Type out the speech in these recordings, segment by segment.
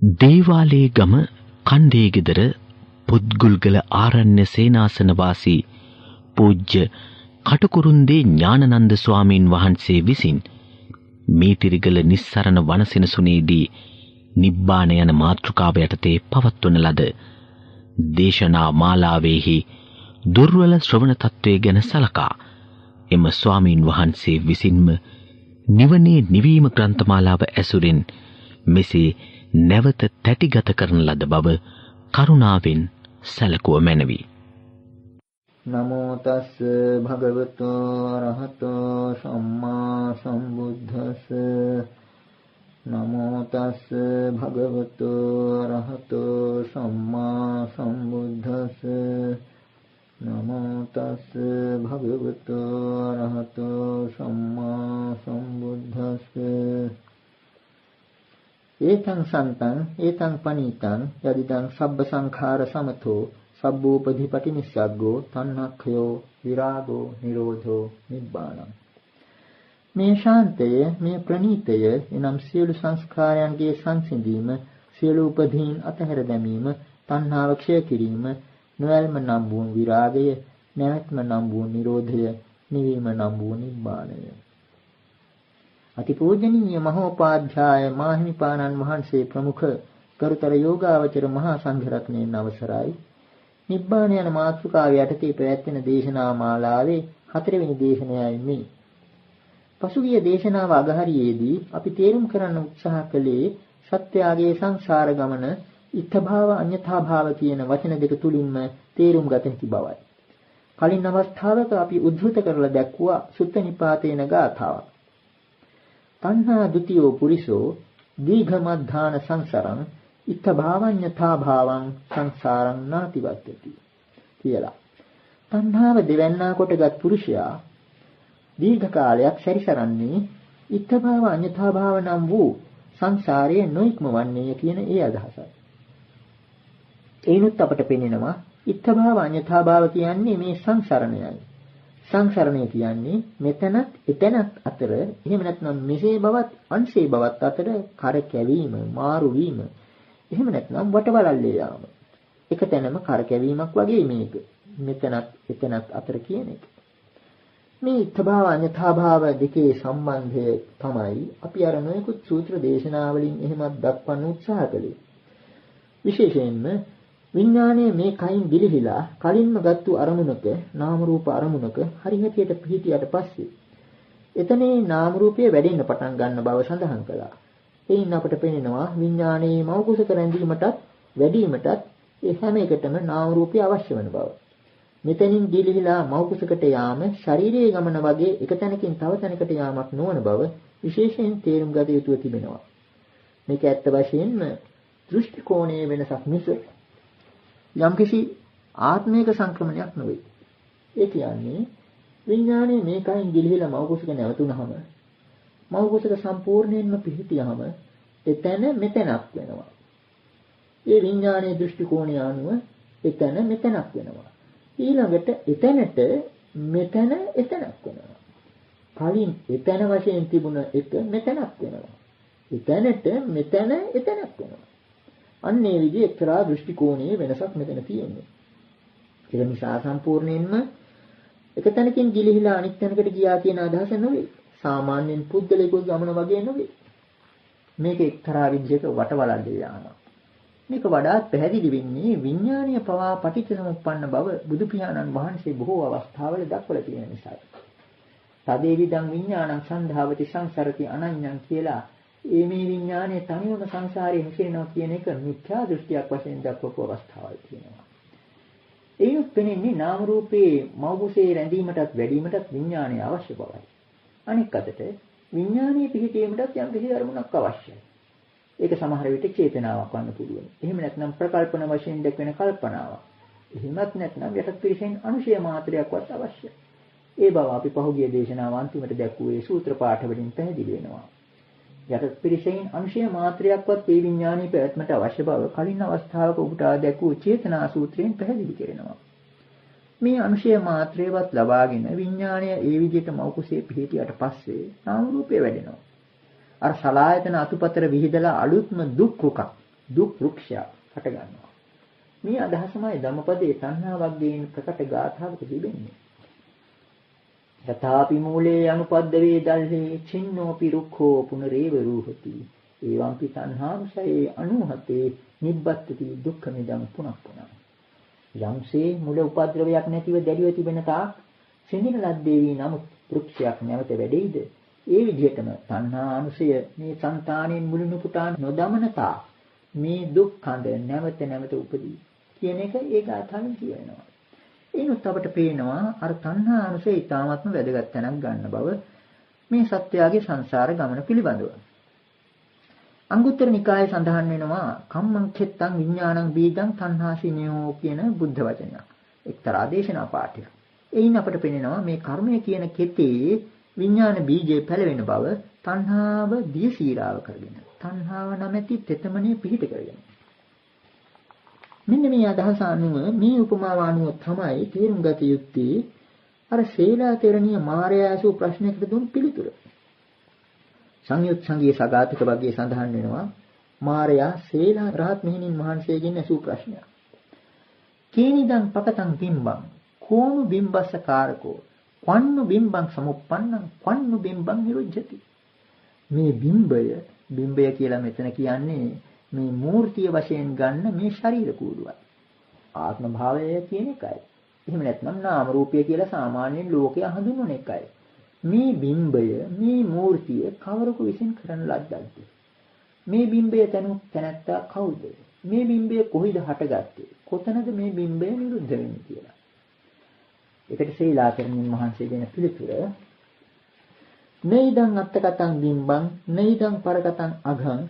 දේවාලේ ගම කණ්ඩේ ගෙදර පුත්ගුල්ගල ආරණ්‍ය සේනාසන වාසී පූජ්‍ය කටුකුරුන්දී ඥානනන්ද ස්වාමීන් වහන්සේ විසින් මීතිරිගල නිස්සරණ වනසෙනසුනේදී නිබ්බාන යන මාතෘකාව යටතේ පවත්වන ලද දේශනා මාලාවේහි දුර්වල ශ්‍රවණ තත්වයේ ගැන සලකා එම ස්වාමීන් වහන්සේ විසින්ම නිවනේ නිවීම ග්‍රන්ථමාලාව ඇසුරින් මෙසේ නැවත තැටිගත කරන ලද බව කරුණාවෙන් සැලකුව මැනවි. නමෝ තස් භගවතු අරහතෝ සම්මා සම්බුද්දස්ස නමෝ තස් භගවතු අරහතෝ සම්මා සම්බුද්දස්ස නමෝ තස් භගවතු අරහතෝ සම්මා සම්බුද්දස්ස ඒතං සන්තං ඒතං පනීතං යදිදං සබ්බ සංඛාර සමතෝ සබ්බෝපදීපටි නිස්සග්ගෝ තණ්හක්ඛයෝ විරාගෝ නිරෝධෝ නිබ්බාණං. මේ ශාන්තය, මේ ප්‍රණීතය එනම් සියලු සංස්කාරයන්ගේ සංසිඳීම, සියලු උපදීන් අතහැර දැමීම, තණ්හාව ක්ෂය කිරීම, නොයල්ම නම් වූ විරාගය, නැවැත්ම නම් වූ නිරෝධය, නිවීම නම් වූ නිබ්බාණය. අතිපූජනීය මහෝපාධ්‍යාය මාහිමිපාණන් වහන්සේ ප්‍රමුඛ කරුතර යෝගාවචර මහා සංඝරත්නයන් අවසරයි. නිබ්බාන යන මාතෘකාව යටතේ පැවැත්වෙන දේශනා මාලාවේ 4 වෙනි දේශනයයි මේ. පසුගිය දේශනාව අගහරියේදී අපි තේරුම් කරන්න උත්සාහ කළේ සත්‍යයේ සංසාර ගමන ඉත්තභාව අඤ්ඤථාභාව කියන වචන දෙක තුලින්ම තේරුම් ගත හැකි බවයි. කලින් අවස්ථාවක අපි උද්ධෘත කරලා දැක්වුවා සුත්ත නිපාතේන ගාථාවක්. තණ්හා ဒ ුතියෝ පුරිසෝ දීඝමද්ධාන සංසරං ඉත්තභාවඤ්ඤථා භාවං සංසාරං නාතිවත්තති කියලා. තණ්හාව දෙවන්නා කොටගත් පුරුෂයා දීර්ඝ කාලයක් සැරිසරන්නේ ඉත්තභාව අඤ්ඤථා භාව නම් වූ සංසාරයේ නොඉක්මවන්නේ කියන ඒ අදහසයි. ඒනුත් අපට පෙනෙනවා ඉත්තභාව අඤ්ඤථා භාව කියන්නේ මේ සංසරණයයි. සංසරණය කියන්නේ මෙතනත් එතනත් අතර, එහෙම නැත්නම් මෙසේ බවත් අන්සේ බවත් අතර කර කැවීම, මාරු වීම, එහෙම නැත්නම් වටවලල්ලේ යාම. එක තැනම කරකැවීමක් වගේ මේක. මෙතනත් එතනත් අතර කියන එක. මේ ඉත්තභාව අඤ්ඤථාභාව දෙකේ සම්බන්ධය තමයි අපි අර නොයෙකුත් සූත්‍ර දේශනාවලින් එහෙමත් දක්වන්න උත්සාහ කළේ. විශේෂයෙන්ම විඥානයේ මේ කයින් ගිලිහිලා කලින්ම ගත්තු අරමුණක, නාම රූප අරමුණක හරිහැටියට පිහිටියට පස්සේ එතනේ නාම රූපයේ වැඩෙන්න පටන් ගන්න බව සඳහන් කළා. එයින් අපට පෙනෙනවා විඥානයේ මෞකසක රැඳීමටත් වැඩිවීමටත් ඒ හැම එකටම නාම රූපය අවශ්‍ය වෙන බව. මෙතනින් ගිලිහිලා මෞකසකට යාම ශාරීරික ගමන වගේ එක තැනකින් තව තැනකට යාමක් නොවන බව විශේෂයෙන් තේරුම් ගත යුතුව තිබෙනවා. මේක ඇත්ත වශයෙන්ම දෘෂ්ටි කෝණයේ වෙනසක් මිස යම්කිසි ආත්මික සංක්‍රමණයක් නෙවෙයි. ඒ කියන්නේ විඥානයේ මේකයින් ගිලිහිලා මෞකසක නැවතුනහම මෞකසක සම්පූර්ණයෙන්ම පිහිටියහම එතන මෙතනක් වෙනවා. ඒ විඥානයේ දෘෂ්ටි කෝණය අනුව එතන මෙතනක් වෙනවා. ඊළඟට එතනට මෙතන එතනක් වෙනවා. කලින් එතන වශයෙන් තිබුණ එක මෙතනක් වෙනවා. එතනට මෙතන එතනක් වෙනවා. අන්න ඒ විදිහේ එක්තරා දෘෂ්ටි කෝණයේ වෙනසක් මෙතන තියෙනවා. ඒක නිසා සම්පූර්ණයෙන්ම එක තැනකින් ගිලිහිලා අනිත් තැනකට ගියා කියන අදහස නෙවෙයි. සාමාන්‍යයෙන් පුද්ගලිකව ගමන වගේ නෙවෙයි. මේක එක්තරා විදිහක වටවලල්ලේ යාමක්. මේක වඩාත් පැහැදිලි වෙන්නේ විඥානීය පවා පටිච්චසමුප්පන්න බව බුදු පියාණන් වහන්සේ බොහෝ අවස්ථාවල දක්වලා තියෙන නිසායි. තදේවිදං විඥානං සන්ධාවති සංසරති අනඤ්ඤං කියලා මේ විඥානයේ තනියම සංසාරේ හැසිරෙනවා කියන එක මිත්‍යා දෘෂ්ටියක් වශයෙන් දක්වපු අවස්ථාවල් තියෙනවා. ඒත් පෙනෙන්නේ නාම රූපේ මෞගුසේ රැඳීමටත් වැඩිවීමටත් විඥානය අවශ්‍ය බවයි. අනෙක් අතට විඥානීය පිහිටීමටත් යම් කිසි ධර්මයක් අවශ්‍යයි. ඒක සමහර විට චේතනාවක් වන්න පුළුවන්. එහෙම නැත්නම් ප්‍රකල්පන වශයෙන් දක්වන කල්පනාවක්. එහෙමත් නැත්නම් යටත් පිරිසෙන් අනුශය මාත්‍රයක්වත් අවශ්‍යයි. ඒ බව අපි පහුගිය දේශනාව අන්තිමට දැක්වුවේ සූත්‍ර පාඨ වලින් පැහැදිලි වෙනවා. යටත් පිරිසෙන් අනුශය මාත්‍රයක්වත් මේ විඥානීය පැවැත්මට අවශ්‍ය බව කලින් අවස්ථාවක ඔබට දැක්වූ චේතනා සූත්‍රයෙන් පැහැදිලි කරනවා. මේ අනුශය මාත්‍රේවත් ලබාගෙන විඥාණය ඒ විදිහට මෞකසේ පිහිටියට පස්සේ නාම රූපය වැඩෙනවා. අර සලායතන අතුපතර විහිදලා අලුත්ම දුක් රුකක් දුක් වෘක්ෂයක් හට ගන්නවා. මේ අදහසමයි ධම්මපදයේ තණ්හා වර්ගයෙන් ප්‍රකට ගාථාවක තිබෙන්නේ. යථාපි මූලේ අනුපද්දවේ දල්හේ චින්නෝපි රුක්ඛෝ පුනරේව රූහති. ඒවම්පි තණ්හාංශයේ 97 නිබ්බත්ති දුක්ඛමිදං පුනප්පුනං. යම්සේ මුල උපද්‍රවයක් නැතිව දැඩිව තිබෙන තාක් සිඳින ලද්දේවි නමුත් වෘක්ෂයක් නැවත වැඩෙයිද? ඒ විදිහටම තණ්හා අනුසය මේ సంతාණයෙන් මුලින් උපුටා නොදමන තාක් මේ දුක් කඳ නැවත නැවත උපදී කියන එක ඒ ගාථාවෙන් කියවෙනවා. එනොත් අපට පේනවා අර තණ්හා අනුසය ඊටාත්ම වැදගත් තැනක් ගන්න බව මේ සත්‍යයේ සංසාර ගමන පිළිබඳව. අංගුත්තර නිකායේ සඳහන් වෙනවා කම්මං චෙත්තං විඥානං බීජං තණ්හාසිනියෝ කියන බුද්ධ වචනයක්. එක්තරා දේශනා පාඨයක්. එයින් අපට පේනවා මේ කර්මය කියන කෙතේ විඥාන බීජය පැලවෙන බව තණ්හාව දියසීරාව කරගෙන. තණ්හාව නැමැති තෙතමනේ පිහිට කරගෙන. මෙන්න මේ අදහස අනුව මේ උපමාව අනුව තමයි තේරුම් ගත යුත්තේ අර ශේලා තෙරණිය මාර්යාසු ප්‍රශ්නයකට දුන් පිළිතුර. සංයුත් සංගීය සගාතක වර්ගයේ සඳහන් වෙනවා මාර්යා ශේලා රහත් මෙහෙණින් වහන්සේගෙන් ඇසූ ප්‍රශ්නයක්. කේනිදං පකතං බිම්බං කෝණු බිම්බස්ස කාරකෝ වන්නු බිම්බං සමුප්පන්නං වන්නු බිම්බං නිරුද්ධති. මේ බිම්බය කියලා මෙතන කියන්නේ මේ මූර්තිය වශයෙන් ගන්න මේ ශරීර කූඩුවයි. ආත්ම භාවය කියන එකයි. එහෙම නැත්නම් නාම රූපය කියලා සාමාන්‍යයෙන් ලෝකයේ හඳුන්වන එකයි. මේ බිම්බය මේ මූර්තිය කවරකු විසින් කරන ලද්දක්ද? මේ බිම්බය තැනැත්තා කවුද? මේ බිම්බය කොහිද හටගත්තේ? කොතනද මේ බිම්බය නිරුද්ධ වෙන්නේ කියලා. ඒකට ශීලාකරණින් මහන්සිය දෙන පිළිතුර නෛදං අත්තකතං බිම්බං නෛදං පරකතං අඝං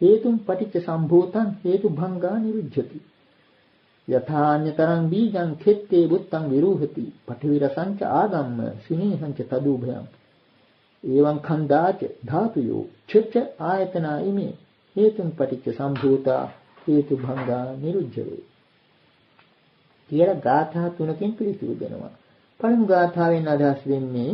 හේතුම් පටිච්ච සම්භූතං හේතු භංගා නිරුද්ධති. යථාඤ්‍යතරං බීජං කෙත්තේ බුත්තං විරූහති පඨවි රසංච ආගම්ම සිනේහංච තදුභයං එවං khණ්ඩාච ධාතුයෝ චච්ච ආයතනා ඉමේ හේතුම් පටිච්ච සම්භූතා හේතු භංගා නිරුද්ධවේ. කියලා ගාථා තුනකින් පිළිතුරු දෙනවා. පළමු ගාථාවෙන් අදහස් වෙන්නේ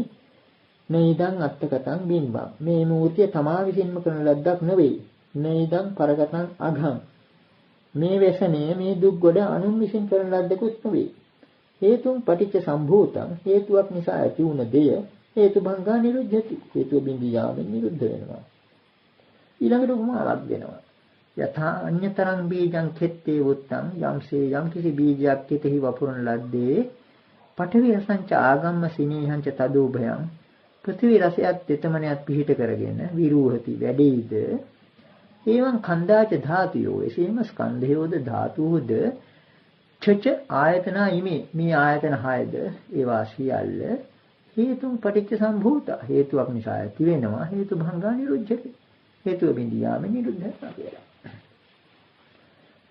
නෛදං අත්තකතං බිම්බං මේ මූර්තිය තමා විසින්ම කරන ලද්දක් නෙවෙයි. නෛදං පරකතං අඝං මේ වැසනේ මේ දුක් ගොඩ අනුන් විසින් කරන ලද්දකුත් නෙවෙයි. හේතුම් පටිච්ච සම්භූතං හේතුවක් නිසා ඇති වුණ දෙය හේතු භංගා නිරුද්ධති. හේතුව බිඳී යාමෙන් නිරුද්ධ වෙනවා. ඊළඟට උපමාවක් දෙනවා. යථා අඤ්‍යතරං බීජං කෙත්තේ වුත්තං යම්සේ යම් කිසි බීජයක් කෙතෙහි වපුරන ලද්දේ පඨවි රසංච ආගම්ම සිනේහංච තදෝභයං පෘථිවි රසයත් තෙතමනයත් පිහිට කරගෙන විරූහති වැඩෙයිද. ඒවන් ඛණ්ඩාච ධාතුයෝ එසේම ස්කන්ධයෝද ධාතුවෝද චච ආයතනා ඉමේ මේ ආයතන 6ද ඒවා සියල්ල හේතුම් පටිච්ච සම්භූතා හේතුවක් නිසා ඇති වෙනවා හේතු භංගා නිරුද්ධති. හේතුව බිඳී යාමෙන් නිරුද්ධ වෙනවා කියලා.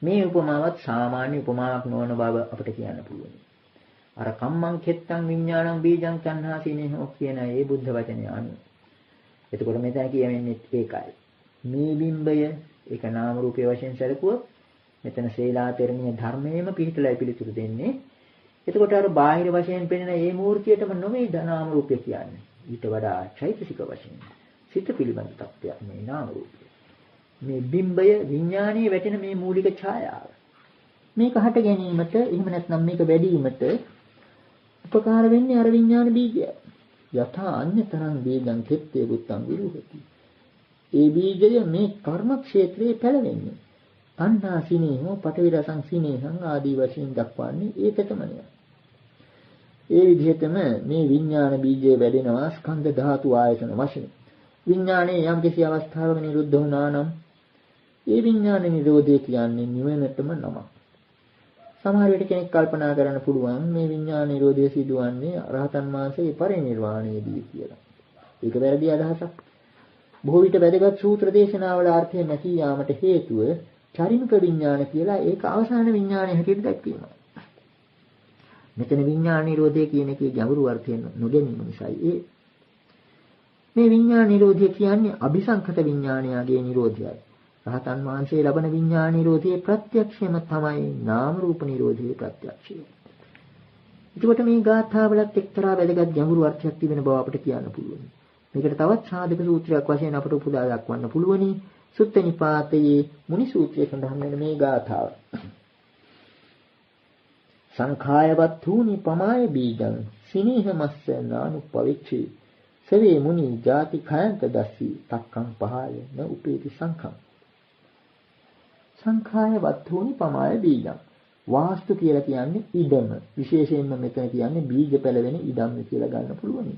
මේ උපමාවත් සාමාන්‍ය උපමාවක් නොවන බව අපිට කියන්න පුළුවන්. අර කම්මං කෙත්තං විඥානං බීජං තණ්හාසිනේහෝ කියන ඒ බුද්ධ වචනය අනුව. එතකොට මෙතන කියවෙන්නේ ඒකයි. මේ බිම්බය ඒක නාම රූපයේ වශයෙන් සැලකුවොත් මෙතන ශීලාතරණීය ධර්මයේම පිහිටලා පිළිතුරු දෙන්නේ. එතකොට අර බාහිර වශයෙන් පෙනෙන මේ මූර්තියටම නොවේ නාම රූපය කියන්නේ. ඊට වඩා චෛතසික වශයෙන් සිත පිළිබඳ තත්ත්වයක් මේ නාම රූපය. මේ බිම්බය විඥානීය වැටෙන මේ මූලික ඡායාව. මේක හට ගැනීමට එහෙම නැත්නම් මේක වැඩිවීමට උපකාර වෙන්නේ අර විඥාන බීජය. යථා අඤ්‍යතරං බීජං කෙත්තේ බුත්තං විරුහති. ඒ බීජය මේ කර්ම ක්ෂේත්‍රයේ පැලවෙන්නේ. තණ්හා සිනේහෝ පඨවි රසං සිනේහං ආදී වශයෙන් දක්වන්නේ ඒකටමනේ. ඒ විදිහටම මේ විඥාන බීජය වැඩෙනවා ස්කන්ධ ධාතු ආයතන වශයෙන්. විඥානයේ යම් කිසි අවස්ථාවක නිරුද්ධ වුණා නම් ඒ විඥාන නිරෝධය කියන්නේ නිවනටම නමක්. සමහර විට කෙනෙක් කල්පනා කරන්න පුළුවන් මේ විඥාන නිරෝධය සිදුවන්නේ රහතන් වහන්සේගේ පරිනිර්වාණයේදී කියලා. ඒක වැරදි අදහසක්. බොහෝ විට වැදගත් සූත්‍ර දේශනාවල අර්ථය නැති යාමට හේතුව චරිනික විඥාන කියලා ඒක අවසාන විඥානයේ හැටියට දැක්වීමයි. මෙතන විඥාන නිරෝධය කියන එකේ ගැඹුරු අර්ථය නොදැනීම නිසායි මේ විඥාන නිරෝධය කියන්නේ අபிසංකත විඥානයගේ නිරෝධයයි. රහතන් වහන්සේ ලබන විඥාන නිරෝධයේ ප්‍රත්‍යක්ෂයම තමයි නාම රූප නිරෝධයේ ප්‍රත්‍යක්ෂය. ඒකට මේ ගාථාවලත් එක්තරා වැදගත් ගැඹුරු අර්ථයක් තිබෙන බව අපිට කියන්න පුළුවන්. මේකට තවත් සාධක සූත්‍රයක් වශයෙන් අපට උපුදා දක්වන්න පුළුවනි. සුත්ත නිපාතයේ මුනි සූත්‍රයේ සඳහන් වෙන මේ ගාථාව. සංඛායවත්තුනි පමාය බීජං සිනීහමස්ස නානුපවිච්චි සවේ මුනි ජාති khයන්ත දස්සි තක්කං පහය න උපේති සංඛං. සංඛායවත්තුනි පමාය බීජං. වාස්තු කියලා කියන්නේ ඉඩම. විශේෂයෙන්ම මෙතන කියන්නේ බීජ පැලවෙන ඉඩම් කියලා ගන්න පුළුවන්.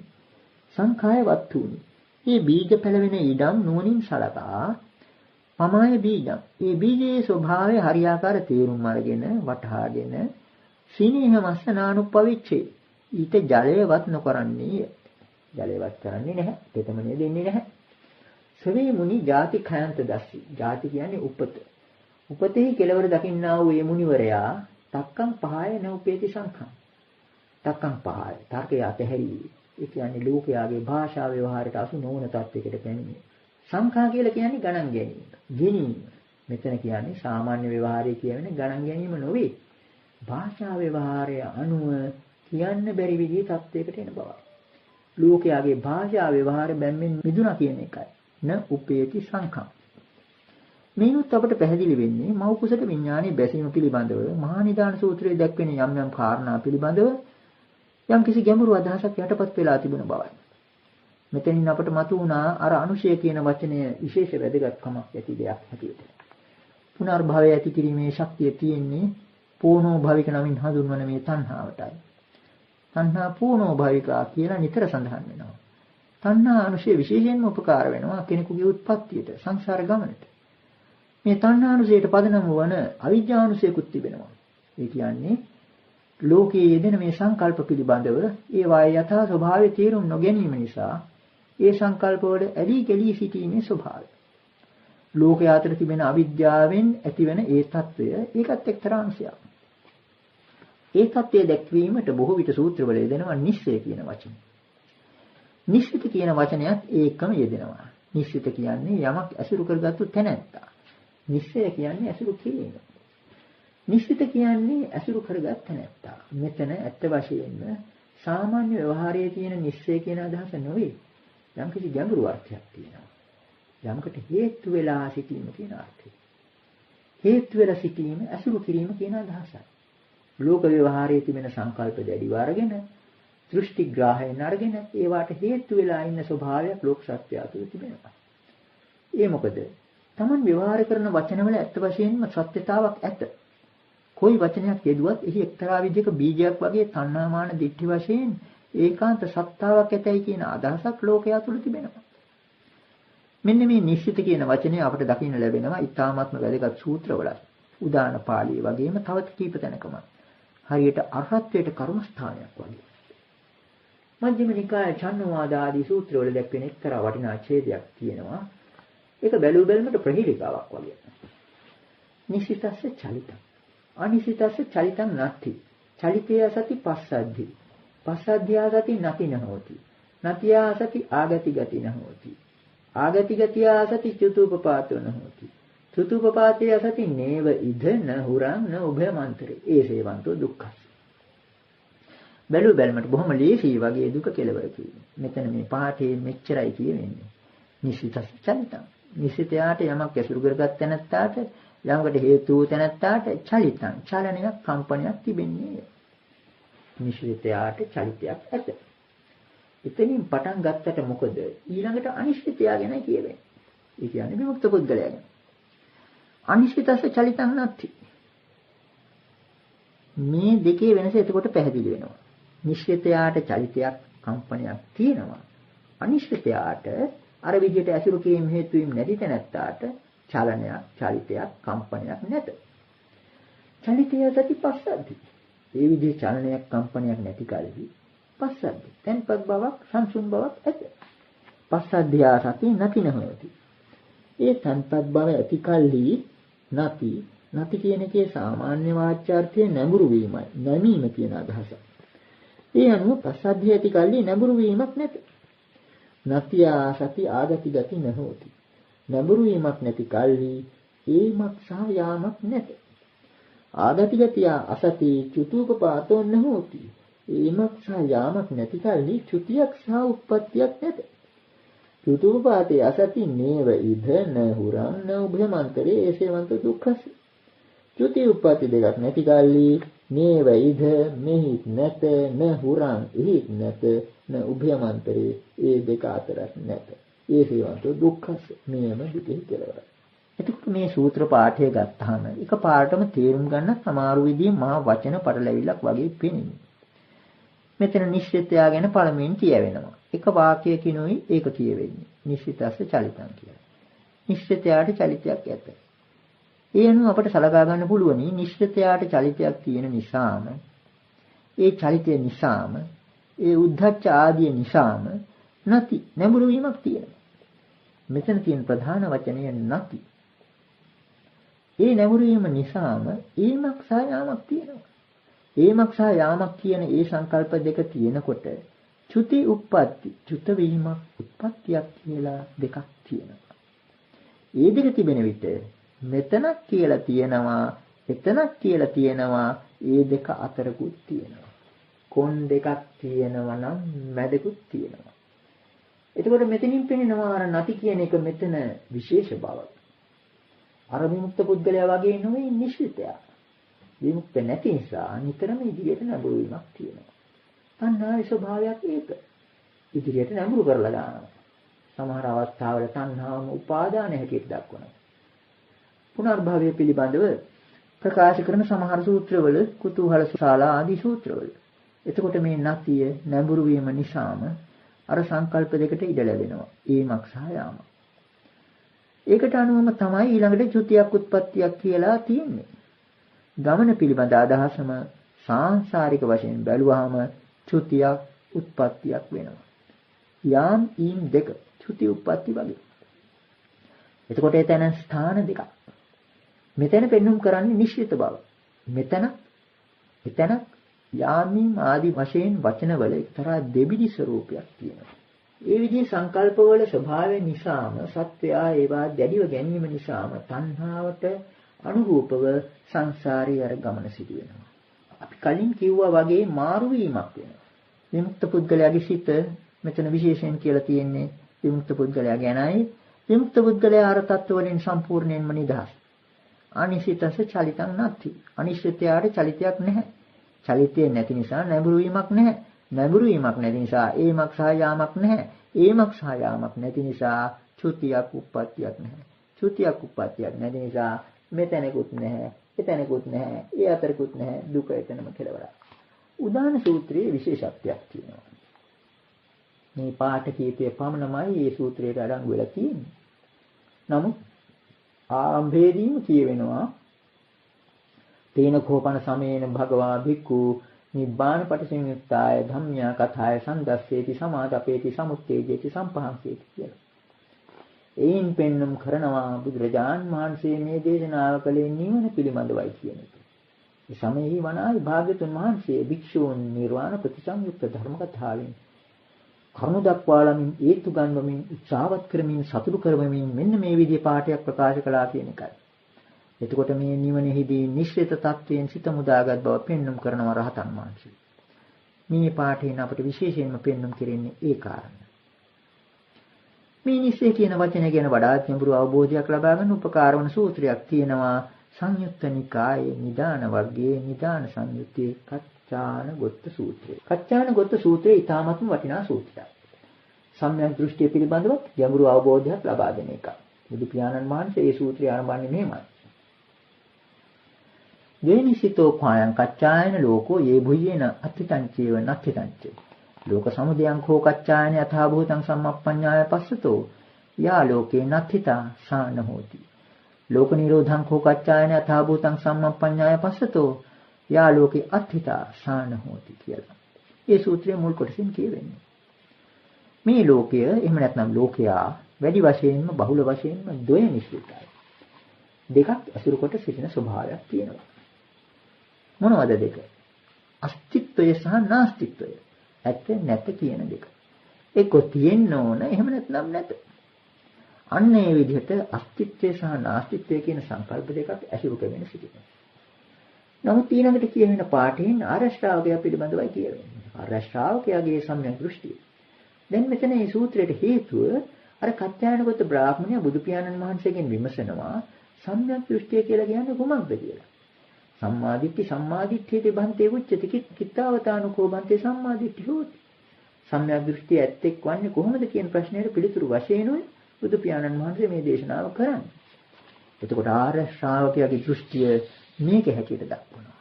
සංඛායවත්තුනි. මේ බීජ පැලවෙන ඉඩම් නුවණින් සලකා පමාය බීජං. මේ බීජයේ ස්වභාවය හරියාකාර තේරුම් අරගෙන වටහාගෙන සීනේහමස්ස නානුපවිච්චේ ඊට ජලයවත් නොකරන්නේ. ජලයවත් කරන්නේ නැහැ. තෙතමනේ දෙන්නේ නැහැ. සවේ මුනි ජාති khයන්ත දස්සි. ජාති කියන්නේ උපත. උපතේ කෙලවර දකින්නා වූ මේ මුනිවරයා තක්කං පහය නෝපේති සංඛං. තක්කං පහය. තර්කය අතහැරී. ඒ කියන්නේ ලෝකයාගේ භාෂා ව්‍යවහාරයට අසු නොවන තත්යකට පැමිණේ. සංඛා කියලා කියන්නේ ගණන් ගැනීම. ගැනීම. මෙතන කියන්නේ සාමාන්‍ය ව්‍යවහාරය කියන්නේ ගණන් ගැනීම නොවේ. භාෂා ව්‍යවහාරය අනුව කියන්න බැරි විදිහේ තත්යකට එන බවයි. ලෝකයාගේ භාෂා ව්‍යවහාර බැම්මෙන් මිදුණා කියන එකයි. න උපේති සංඛං. මේනුත් අපට පැහැදිලි වෙන්නේ මව් කුසට විඥානයේ බැසීම පිළිබඳව මහා නිදාන සූත්‍රයේ දැක්වෙන යම් යම් කාරණා පිළිබඳව යම් කිසි ගැඹුරු අදහසක් යටපත් වෙලා තිබුණ බවයි. මෙතනින් අපට මතුවුණා අර අනුශය කියන වචනය විශේෂ වැදගත්කමක් ඇති දෙයක් හැටියට. පුනර්භවය ඇති කිරීමේ ශක්තිය තියෙන්නේ පූර්ණෝ භවික නමින් හඳුන්වන මේ තණ්හාවටයි. තණ්හා පූර්ණෝ භවිකා කියලා නිතර සඳහන් වෙනවා. තණ්හා අනුශය විශේෂයෙන්ම උපකාර වෙනවා කෙනෙකුගේ උත්පත්තියට, සංසාර ගමනට. මේ තණ්හානුසයට පදනම වන අවිජ්ජානුසයකුත් තිබෙනවා. ඒ කියන්නේ ලෝකයේ යෙදෙන මේ සංකල්ප පිළිබඳව ඒවායේ යථා ස්වභාවය තේරුම් නොගැනීම නිසා ඒ සංකල්පවල ඇලී ගැලී සිටීමේ ස්වභාවය. ලෝකයේ අතර තිබෙන අවිද්‍යාවෙන් ඇතිවන ඒ తত্ত্বය ඒකත් එක්තරා අංශයක්. ඒ తত্ত্বය දැක්වීමට බොහෝ විට සූත්‍රවල යෙදෙනවා නිස්සය කියන වචනේ. නිශ්චිත කියන වචනයත් ඒකම යෙදෙනවා. නිශ්චිත කියන්නේ යමක් ඇසුරු කරගත්තු තැනැත්තා. නිශ්චය කියන්නේ ඇසුරු කිරීම. නිශ්චිත කියන්නේ ඇසුරු කරගත් නැත්තා. මෙතන ඇත්ත වශයෙන්ම සාමාන්‍ය ව්‍යවහාරයේ තියෙන නිශ්චය කියන අදහස නෙවෙයි. යම් කිසි ගැඹුරු අර්ථයක් තියෙනවා. යමකට හේතු වෙලා සිටීම කියන අර්ථය. හේතු වෙලා සිටීම ඇසුරු කිරීම කියන අදහසයි. ලෝක ව්‍යවහාරයේ තිබෙන සංකල්ප දැඩිව අරගෙන දෘෂ්ටි ග්‍රාහයෙන් අරගෙන ඒවට හේතු වෙලා ඉන්න ස්වභාවයක් ලෝක සත්‍යය තුළ තිබෙනවා. ඒ මොකද? Taman ව්‍යවහාර කරන වචනවල ඇත්ත වශයෙන්ම සත්‍යතාවක් ඇත. કોઈ වචනයක් යෙදුවත් එහි එක්තරා විදිහක බීජයක් වගේ තණ්හාමාන දිට්ඨි වශයෙන් ඒකාන්ත සත්‍තාවක් ඇතයි කියන අදහසක් ලෝකයා තුළ තිබෙනවා. මෙන්න මේ නිශ්චිත කියන වචනේ අපිට දකින්න ලැබෙනවා ඊ타මාත්ම වැදගත් සූත්‍රවල. උදාන පාළිය වගේම තවත් කීප තැනකම. හරියට අරහත්ත්වයට කර්මස්ථානයක් වගේ. මජ්ක්‍ධිම නිකාය චන්නවාද ආදී සූත්‍රවල දැක්වෙන එක්තරා වටිනා ඡේදයක් තියෙනවා. ඒක බැලු බැලමට ප්‍රහීලිකාවක් වගේ. නිශ්චිතස්ස චලිතං. අනිශ්චිතස්ස චලිතං නැති. චලිතය සති පස්සද්ධි. පස්සද්ධියා සති නැති නහෝති. නැතියා සති ආගති ගති නහෝති. ආගති ගතියා සති චතුපපාතෝ නහෝති. චතුපපාතය සති නේව ඉද නහුරං න උභයමන්තරේ. ඒ සේවන්තෝ දුක්ඛස්. බැලු බැලමට බොහොම ලේසි වගේ දුක කෙලවර කියන්නේ. මෙතන මේ පාඨයේ මෙච්චරයි කියවෙන්නේ. නිශ්චිතස්ස චලිතං. නිශ්චිතයාට යමක් ඇසුරු කරගත්ත නැත්තාට යමකට හේතු වූ තැනැත්තාට චලිතං චලනයක් කම්පනයක් තිබෙන්නේ. නිශ්චිතයාට චලිතයක් ඇත. එතනින් පටන් ගත්තට මොකද ඊළඟට අනිශ්චිතයා ගැන කියවෙන්නේ. ඒ කියන්නේ විමුක්ත පුද්ගලයා ගැන. අනිශ්චිතස්ස චලිතං නැති. මේ දෙකේ වෙනස එතකොට පැහැදිලි වෙනවා. නිශ්චිතයාට චලිතයක් කම්පනයක් තියෙනවා. අනිශ්චිතයාට අර විදිහට ඇසුරු කිරීම හේතු වීම නැති තැනැත්තාට චලනයක්, චලිතයක්, කම්පනයක් නැත. චලිතය සති පස්සද්ධි. ඒ විදිහේ චලනයක්, කම්පනයක් නැති කලෙහි පස්සද්ධි. තන්පත් බවක්, සංසුන් බවක් ඇත. පස්සද්ධියා සති නැති නොහොති. ඒ තන්පත් බව ඇති කලෙහි නැති කියන එකේ සාමාන්‍ය වාචාර්ථය නැඹුරු වීමයි. නැමීම කියන අදහස. ඒ අනුව පස්සද්ධිය ඇති කලෙහි නැඹුරු වීමක් නැත. නැතියා සති ආගති ගති නොහොති. නැඹුරු වීමක් නැති කල්හි ඒමක් සහ යාමක් නැත. ආගති ගතිය අසති චුතුපපාතෝ නොහොති. ඒමක් සහ යාමක් නැති කල්හි චුතියක් සහ උත්පත්තියක් නැත. චුතිඋප්පාතේ අසති නේව ඉද න හුරං න උභයමන්තරේ ඒසේවන්ත දුක්ඛස. චුතිඋප්පාති දෙකක් නැති කල්ලි නේව ඉද මෙහිත් නැත න හුරං එහිත් නැත න උභයමන්තරේ ඒ දෙක අතරක් නැත. ඒසේවන්ත දුක්ඛස. මේම දුකේ කෙලවර. එතකොට මේ සූත්‍ර පාඨය ගත්තාම එක පාඩම තේරුම් ගන්න සමහර විදිහේ මහා වචන පටලැවිල්ලක් වගේ පේනවා. මෙතන නිශ්චිතයා ගැන පළමුවෙන් කියවෙනවා. එක වාක්‍යයකිනුයි ඒක කියවෙන්නේ. නිශ්චිතස්ස චලිතං කියලා. නිශ්චිතයාට චලිතයක් ඇත. ඒ අනුව අපට සලකා ගන්න පුළුවනි නිශ්චිතයාට චලිතයක් තියෙන නිසාම ඒ චලිතය නිසාම ඒ උද්ධච්ච ආදී නිසාම නැති නැඹුරු වීමක් තියෙනවා. මෙතන තියෙන ප්‍රධාන වචනය නැති. ඒ නැඹුරු වීම නිසාම ඒමක් සහ යාමක් තියෙනවා. ඒමක් සහ යාමක් කියන ඒ සංකල්ප දෙක තියෙනකොට චුති උප්පත්ති චුත වීමක් උත්පත්තියක් කියලා දෙකක් තියෙනවා. ඒ දෙක තිබෙන විට මෙතනක් කියලා තියෙනවා එතනක් කියලා තියෙනවා ඒ දෙක අතරකුත් තියෙනවා. කොන් දෙකක් තියෙනවා නම් මැදකුත් තියෙනවා. එතකොට මෙතනින් පෙනෙනවා අර නැති කියන එක මෙතන විශේෂ බවක්. අර විමුක්ත පුද්ගලයා වගේ නෙවෙයි නිශ්චිතයා. විමුක්ත නැති නිසා නිතරම ඉදිරියට නැඹුරු වීමක් තියෙනවා. තණ්හාවේ ස්වභාවයක් ඒක. ඉදිරියට නැඹුරු කරලා දානවා. සමහර අවස්ථාවල තණ්හාවම උපාදාන හැටියට දක්වනවා. පුනර්භවය පිළිබඳව ප්‍රකාශ කරන සමහර සූත්‍රවල කුතුහල ශාලා ආදී සූත්‍රවල. එතකොට මේ නැතිය නැඹුරු වීම නිසාම අර සංකල්ප දෙකට ඉඩ ලැබෙනවා. ඒමක් සහ යාමක්. ඒකට අනුවම තමයි ඊළඟට චුතියක් උත්පත්තියක් කියලා තියෙන්නේ. ගමන පිළිබඳ අදහසම සාංශාරික වශයෙන් බැලුවාම චුතියක් උත්පත්තියක් වෙනවා. යාම් ඊම් දෙක චුති උත්පත්ති වගේ. එතකොට එතන ස්ථාන දෙකක්. මෙතන පෙන්눔 කරන්නේ නිශ්චිත බව. එතන යාමීම් ආදී වශයෙන් වචනවල එක්තරා දෙබිඩි ස්වરૂපයක් තියෙනවා. ඒ විදිහේ සංකල්පවල ස්වභාවය නිසාම සත්‍යයා ඒවා දැඩිව ගැනීම නිසාම තණ්හාවට අනුරූපව සංසාරයේ අර ගමන සිදු වෙනවා. අපි කලින් කිව්වා වගේ මාරු වීමක් වෙනවා. විමුක්ත පුද්ගලයාගේ සිත මෙතන විශේෂයෙන් කියලා තියෙන්නේ විමුක්ත පුද්ගලයා ගැනයි. විමුක්ත පුද්ගලයා අර තත්ත්ව වලින් සම්පූර්ණයෙන්ම නිදහස්. අනිශ්චිතස චලිතං නැති. අනිශ්චිතයාට චලිතයක් නැහැ. චලිතය නැති නිසා නැඹුරු වීමක් නැහැ. නැඹුරු වීමක් නැති නිසා ඒමක් සහ යාමක් නැහැ. ඒමක් සහ යාමක් නැති නිසා චුතියක් උප්පත්තියක් නැහැ. චුතියක් උප්පත්තියක් නැති නිසා මෙතනකුත් නැහැ. එතනකුත් නැහැ. ඒ අතරකුත් නැහැ. දුක එතනම කෙලවරක්. උදාන සූත්‍රයේ විශේෂත්වයක් තියෙනවා. මේ පාඨ කීපය පමණමයි මේ සූත්‍රයට අඩංගු වෙලා තියෙන්නේ. නමුත් ආම්භේදීම කියවෙනවා තේන කෝපන සමේන භගවා භික්ඛු නිබ්බාන පටිසංයුක්තාය ධම්මියා කථාය සම්දස්සේති සමාදපේති සමුත්තේජේති සම්පහන්සේති කියලා. එයින් පෙන්눔 කරනවා බුදුරජාන් වහන්සේ මේ දේශනාව කළේ නිවන පිළිබඳවයි කියන එක. මේ සමයෙහි වනායි භාග්‍යතුන් වහන්සේ භික්ෂූන් නිර්වාණ ප්‍රතිසංයුක්ත ධර්ම කතාවෙන් කරුණ දක්වාලමින් ඒතු ගන්වමින් උත්සාහවත් කරමින් සතුටු කරවමින් මෙන්න මේ විදිහේ පාඩයක් ප්‍රකාශ කළා කියන එකයි. එතකොට මේ නිවනෙහිදී නිශ්චිත තත්වයෙන් සිත මුදාගත් බව පෙන්눔 කරනවා රහතන් වහන්සේ. මේ පාඩයෙන් අපට විශේෂයෙන්ම පෙන්눔 කෙරෙන්නේ ඒ කාරණය. මේ නිශ්චය කියන වචනය ගැන වඩාත් ගැඹුරු අවබෝධයක් ලබා ගන්න උපකාර වන සූත්‍රයක් තියෙනවා සංයුත්ත නිකායේ නිදාන වර්ගයේ නිදාන සංයුත්තේ කච්චාන ගොත්ත සූත්‍රය. කච්චාන ගොත්ත සූත්‍රය ඊටාත්ම වටිනා සූත්‍රයක්. සම්‍යක් දෘෂ්ටිය පිළිබඳව ගැඹුරු අවබෝධයක් ලබා දෙන එක. බුදු පියාණන් වහන්සේ මේ සූත්‍රය ආරම්භන්නේ මෙහෙමයි. යේනිසිතෝ පායං කච්චායන ලෝකෝ යේ භුයේන අත්ථිතංචේව නත්ථිතංචේ ලෝක සමුදයං කෝ කච්චායන යථා භූතං සම්මප්පඤ්ඤාය පස්සතෝ යා ලෝකේ නත්ථිතා සාන හෝති ලෝක නිරෝධං කෝ කච්චායන යථා භූතං සම්මප්පඤ්ඤාය පස්සතෝ යා ලෝකේ අත්ථිතා සාන හෝති කියලා. මේ සූත්‍රයේ මුල් කොටසින් කියවෙන්නේ මේ ලෝකය එහෙම නැත්නම් ලෝකයා වැඩි වශයෙන්ම බහුල වශයෙන්ම ද්වය මිශ්‍රිතයි. දෙකක් අසුරු කොට සිටින ස්වභාවයක් තියෙනවා. මොනවද දෙක? අස්තිත්වය සහ නාස්තිත්වය. ඇත්ත නැත කියන දෙක. ඒක තියෙන්න ඕන එහෙම නැත්නම් නැත. අන්න ඒ විදිහට අස්තිත්වය සහ නාස්තිත්වය කියන සංකල්ප දෙකක් ඇසුරු කරගෙන සිටිනවා. නමුත් ඊළඟට කියවෙන පාඨයෙන් ආර්ය ශ්‍රාවකයා පිළිබඳවයි කියවෙන්නේ. ආර්ය ශ්‍රාවකයාගේ සම්‍යක් දෘෂ්ටිය. දැන් මෙතන මේ සූත්‍රයේ හේතුව අර කච්චායනගත බ්‍රාහ්මණයා බුදු පියාණන් වහන්සේගෙන් විමසනවා සම්‍යක් දෘෂ්ටිය කියලා කියන්නේ කොහොමද කියලා. සම්මාදිට්ඨිය බන්තේ උච්චති කිත්තාවතානුකෝ බන්තේ සම්මාදිට්ඨි හෝති. සම්‍යක් දෘෂ්ටිය ඇත්තෙක් වන්නේ කොහොමද කියන ප්‍රශ්නයට පිළිතුරු වශයෙන් බුදු පියාණන් වහන්සේ මේ දේශනාව කරන්නේ. එතකොට ආර්ය ශ්‍රාවකයාගේ දෘෂ්ටිය මේක හැටියට දක්වනවා.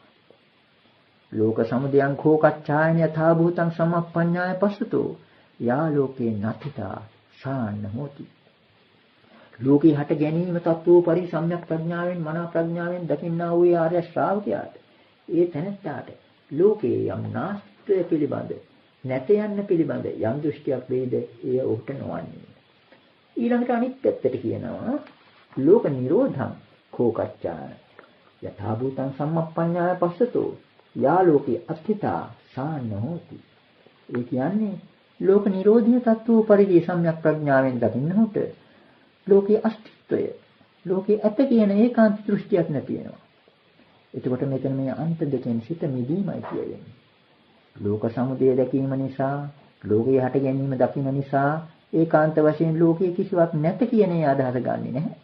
ලෝක සමුදයං කෝ කච්චායන යථා භූතං සමප්පඤ්ඤාය පස්සතෝ යා ලෝකේ නතිතා සාන්න හෝති. ලෝකේ හට ගැනීම තත්වෝ පරිසම්‍යක් ප්‍රඥාවෙන් මනා ප්‍රඥාවෙන් දකින්නා වූ ආර්ය ශ්‍රාවකයාට ඒ තැනැත්තාට ලෝකේ යම් නාස්ත්‍ය පිළිබඳ නැත යන්න පිළිබඳ යම් දෘෂ්ටියක් වේද එය ඔහුට නොවන්නේ. ඊළඟට අනිත් පැත්තට කියනවා ලෝක නිරෝධං කෝකච්චාන යථා භූතං සම්මප්පඤ්ඤාය පස්සතෝ යා ලෝකේ අත්ථිතා සාන්න හෝති. ඒ කියන්නේ ලෝක නිරෝධීය තත්වෝ පරිදි සම්‍යක් ප්‍රඥාවෙන් දකින්නහොට ලෝකයේ අස්තිත්වය ලෝකයේ ඇත කියන ඒකාන්ත දෘෂ්ටියක් නැති වෙනවා. එතකොට මෙතන මේ අන්ත දෙකෙන් සිත මිදීමයි කියන්නේ. ලෝක සමුදය දැකීම නිසා ලෝකයේ හට ගැනීම දකින්න නිසා ඒකාන්ත වශයෙන් ලෝකයේ කිසිවක් නැත කියන ඒ අදහස ගන්නෙ නැහැ.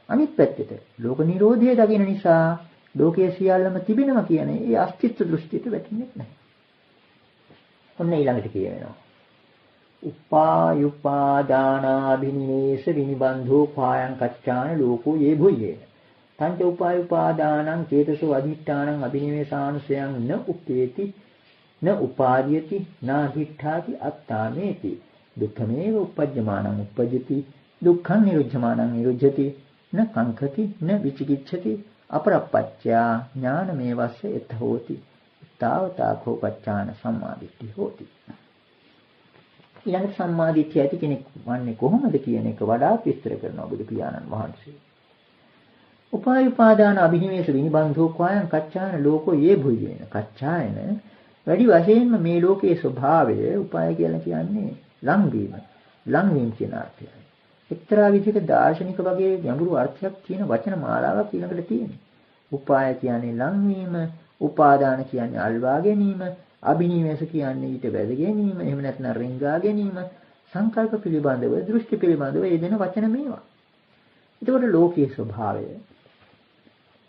අනිත් පැත්තට ලෝක නිරෝධය දකින්න නිසා ලෝකයේ සියල්ලම තිබෙනවා කියන ඒ අස්තිත්ව දෘෂ්ටියට වැටෙන්නේ නැහැ. ඔන්න ඊළඟට කියවෙනවා උපායුපාදානාභිනිවේෂ විනිබන්ධෝ පායං කච්චාන ලෝකෝ යේ භුයේන තංච උපායුපාදානං චේතසෝ අධිඨානං අභිනිවේෂානුසයං න උපේති න උපාදීයති නාහිඨාති අත්තාමේති දුක්ඛමේව උපජ්ජමානං උපජ්ජති දුක්ඛං නිරුද්ධමානං නිරුද්ධති න කංකති න විචිකිච්ඡති අපරප්පච්චා ඥානමේවස්ස එත හෝති තාවතාඛෝ පච්චාන සම්මාදිට්ඨි හෝති. ඊළඟ සම්මාදිට්ඨිය ඇති කෙනෙක් වන්නේ කොහොමද කියන එක වඩා විස්තර කරනවා බුදු පියාණන් වහන්සේ. උපායුපාදාන අභිනිවේෂ විනිබන්ධෝ කායං කච්චායන ලෝකෝ යේ භුයේන කච්චායන වැඩි වශයෙන්ම මේ ලෝකයේ ස්වභාවය උපාය කියලා කියන්නේ ලංවීම කියන අර්ථයයි. එක්තරා විදිහක දාර්ශනික වගේ ගැඹුරු අර්ථයක් තියෙන වචන මාලාවක් ඊළඟට තියෙනවා. උපාය කියන්නේ ලංවීම, උපාදාන කියන්නේ අල්වා ගැනීම, අභිනිවේෂ කියන්නේ ඊට වැද ගැනීම, එහෙම නැත්නම් රිංගා ගැනීම, සංකල්ප පිළිබඳව, දෘෂ්ටි පිළිබඳව යෙදෙන වචන මේවා. එතකොට ලෝකයේ ස්වභාවය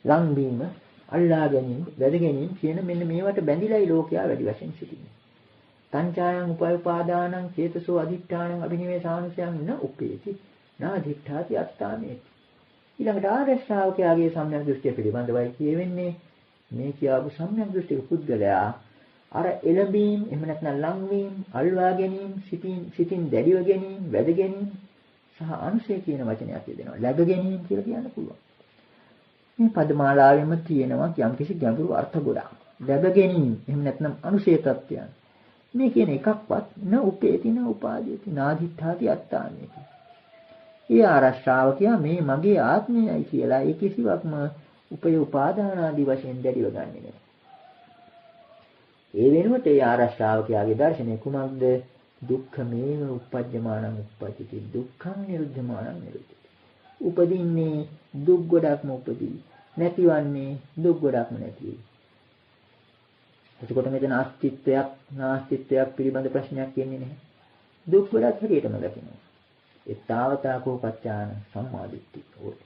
ලංවීම, අල්ලා ගැනීම, වැද ගැනීම කියන මෙන්න මේවට බැඳිලායි ලෝකයා වැඩි වශයෙන් සිටින්නේ. තංචායං උපාදානං චේතසෝ අධිඨානං අභිනිවේෂානුසයං න උපේති නාධිඨාති අත්තාමේති. ඊළඟට ආර්ය ශ්‍රාවකයාගේ සම්‍යක් දෘෂ්ටිය පිළිබඳවයි කියවෙන්නේ මේ කියාපු සම්‍යක් දෘෂ්ටික පුද්ගලයා අර එළඹීම් එහෙම නැත්නම් ලංවීම, අල්වා ගැනීම, සිතින් දැඩිව ගැනීම, වැද ගැනීම සහ අනුසය කියන වචනයක් යෙදෙනවා. läග ගැනීම කියලා කියන්න පුළුවන්. මේ පදමාලාවෙම තියෙනවා යම්කිසි ගැඹුරු අර්ථ ගොඩක්. läග ගැනීම එහෙම නැත්නම් අනුසය තත්ත්වයන් මේ කියන එකක්වත් න උපේති න උපාදීති නාදිඨාති අත්තාමේති. ඒ ආරශ්‍රාවකයා මේ මගේ ආත්මයයි කියලා ඒ කිසිවක්ම උපාදාන ආදී වශයෙන් දැඩිව ගන්නෙ නෑ. ඒ වෙනුවට ඒ ආරශ්‍රාවකයාගේ දර්ශනය කුමක්ද? දුක්ඛමේව උපජ්ජමානං උප්පජ්ජති දුක්ඛං නිරුද්ධමානං නිරුද්ධති. උපදින්නේ දුක් ගොඩක්ම උපදී. නැතිවන්නේ දුක් ගොඩක්ම නැති. එතකොට මෙතන අස්තිත්වයක් නාස්තිත්වයක් පිළිබඳ ප්‍රශ්නයක් එන්නේ නැහැ. දුක් ගොඩක් හැටියටම දකිනවා. ඒ තාවතාකෝ කච්චාන සම්මාදිට්ඨි හොති.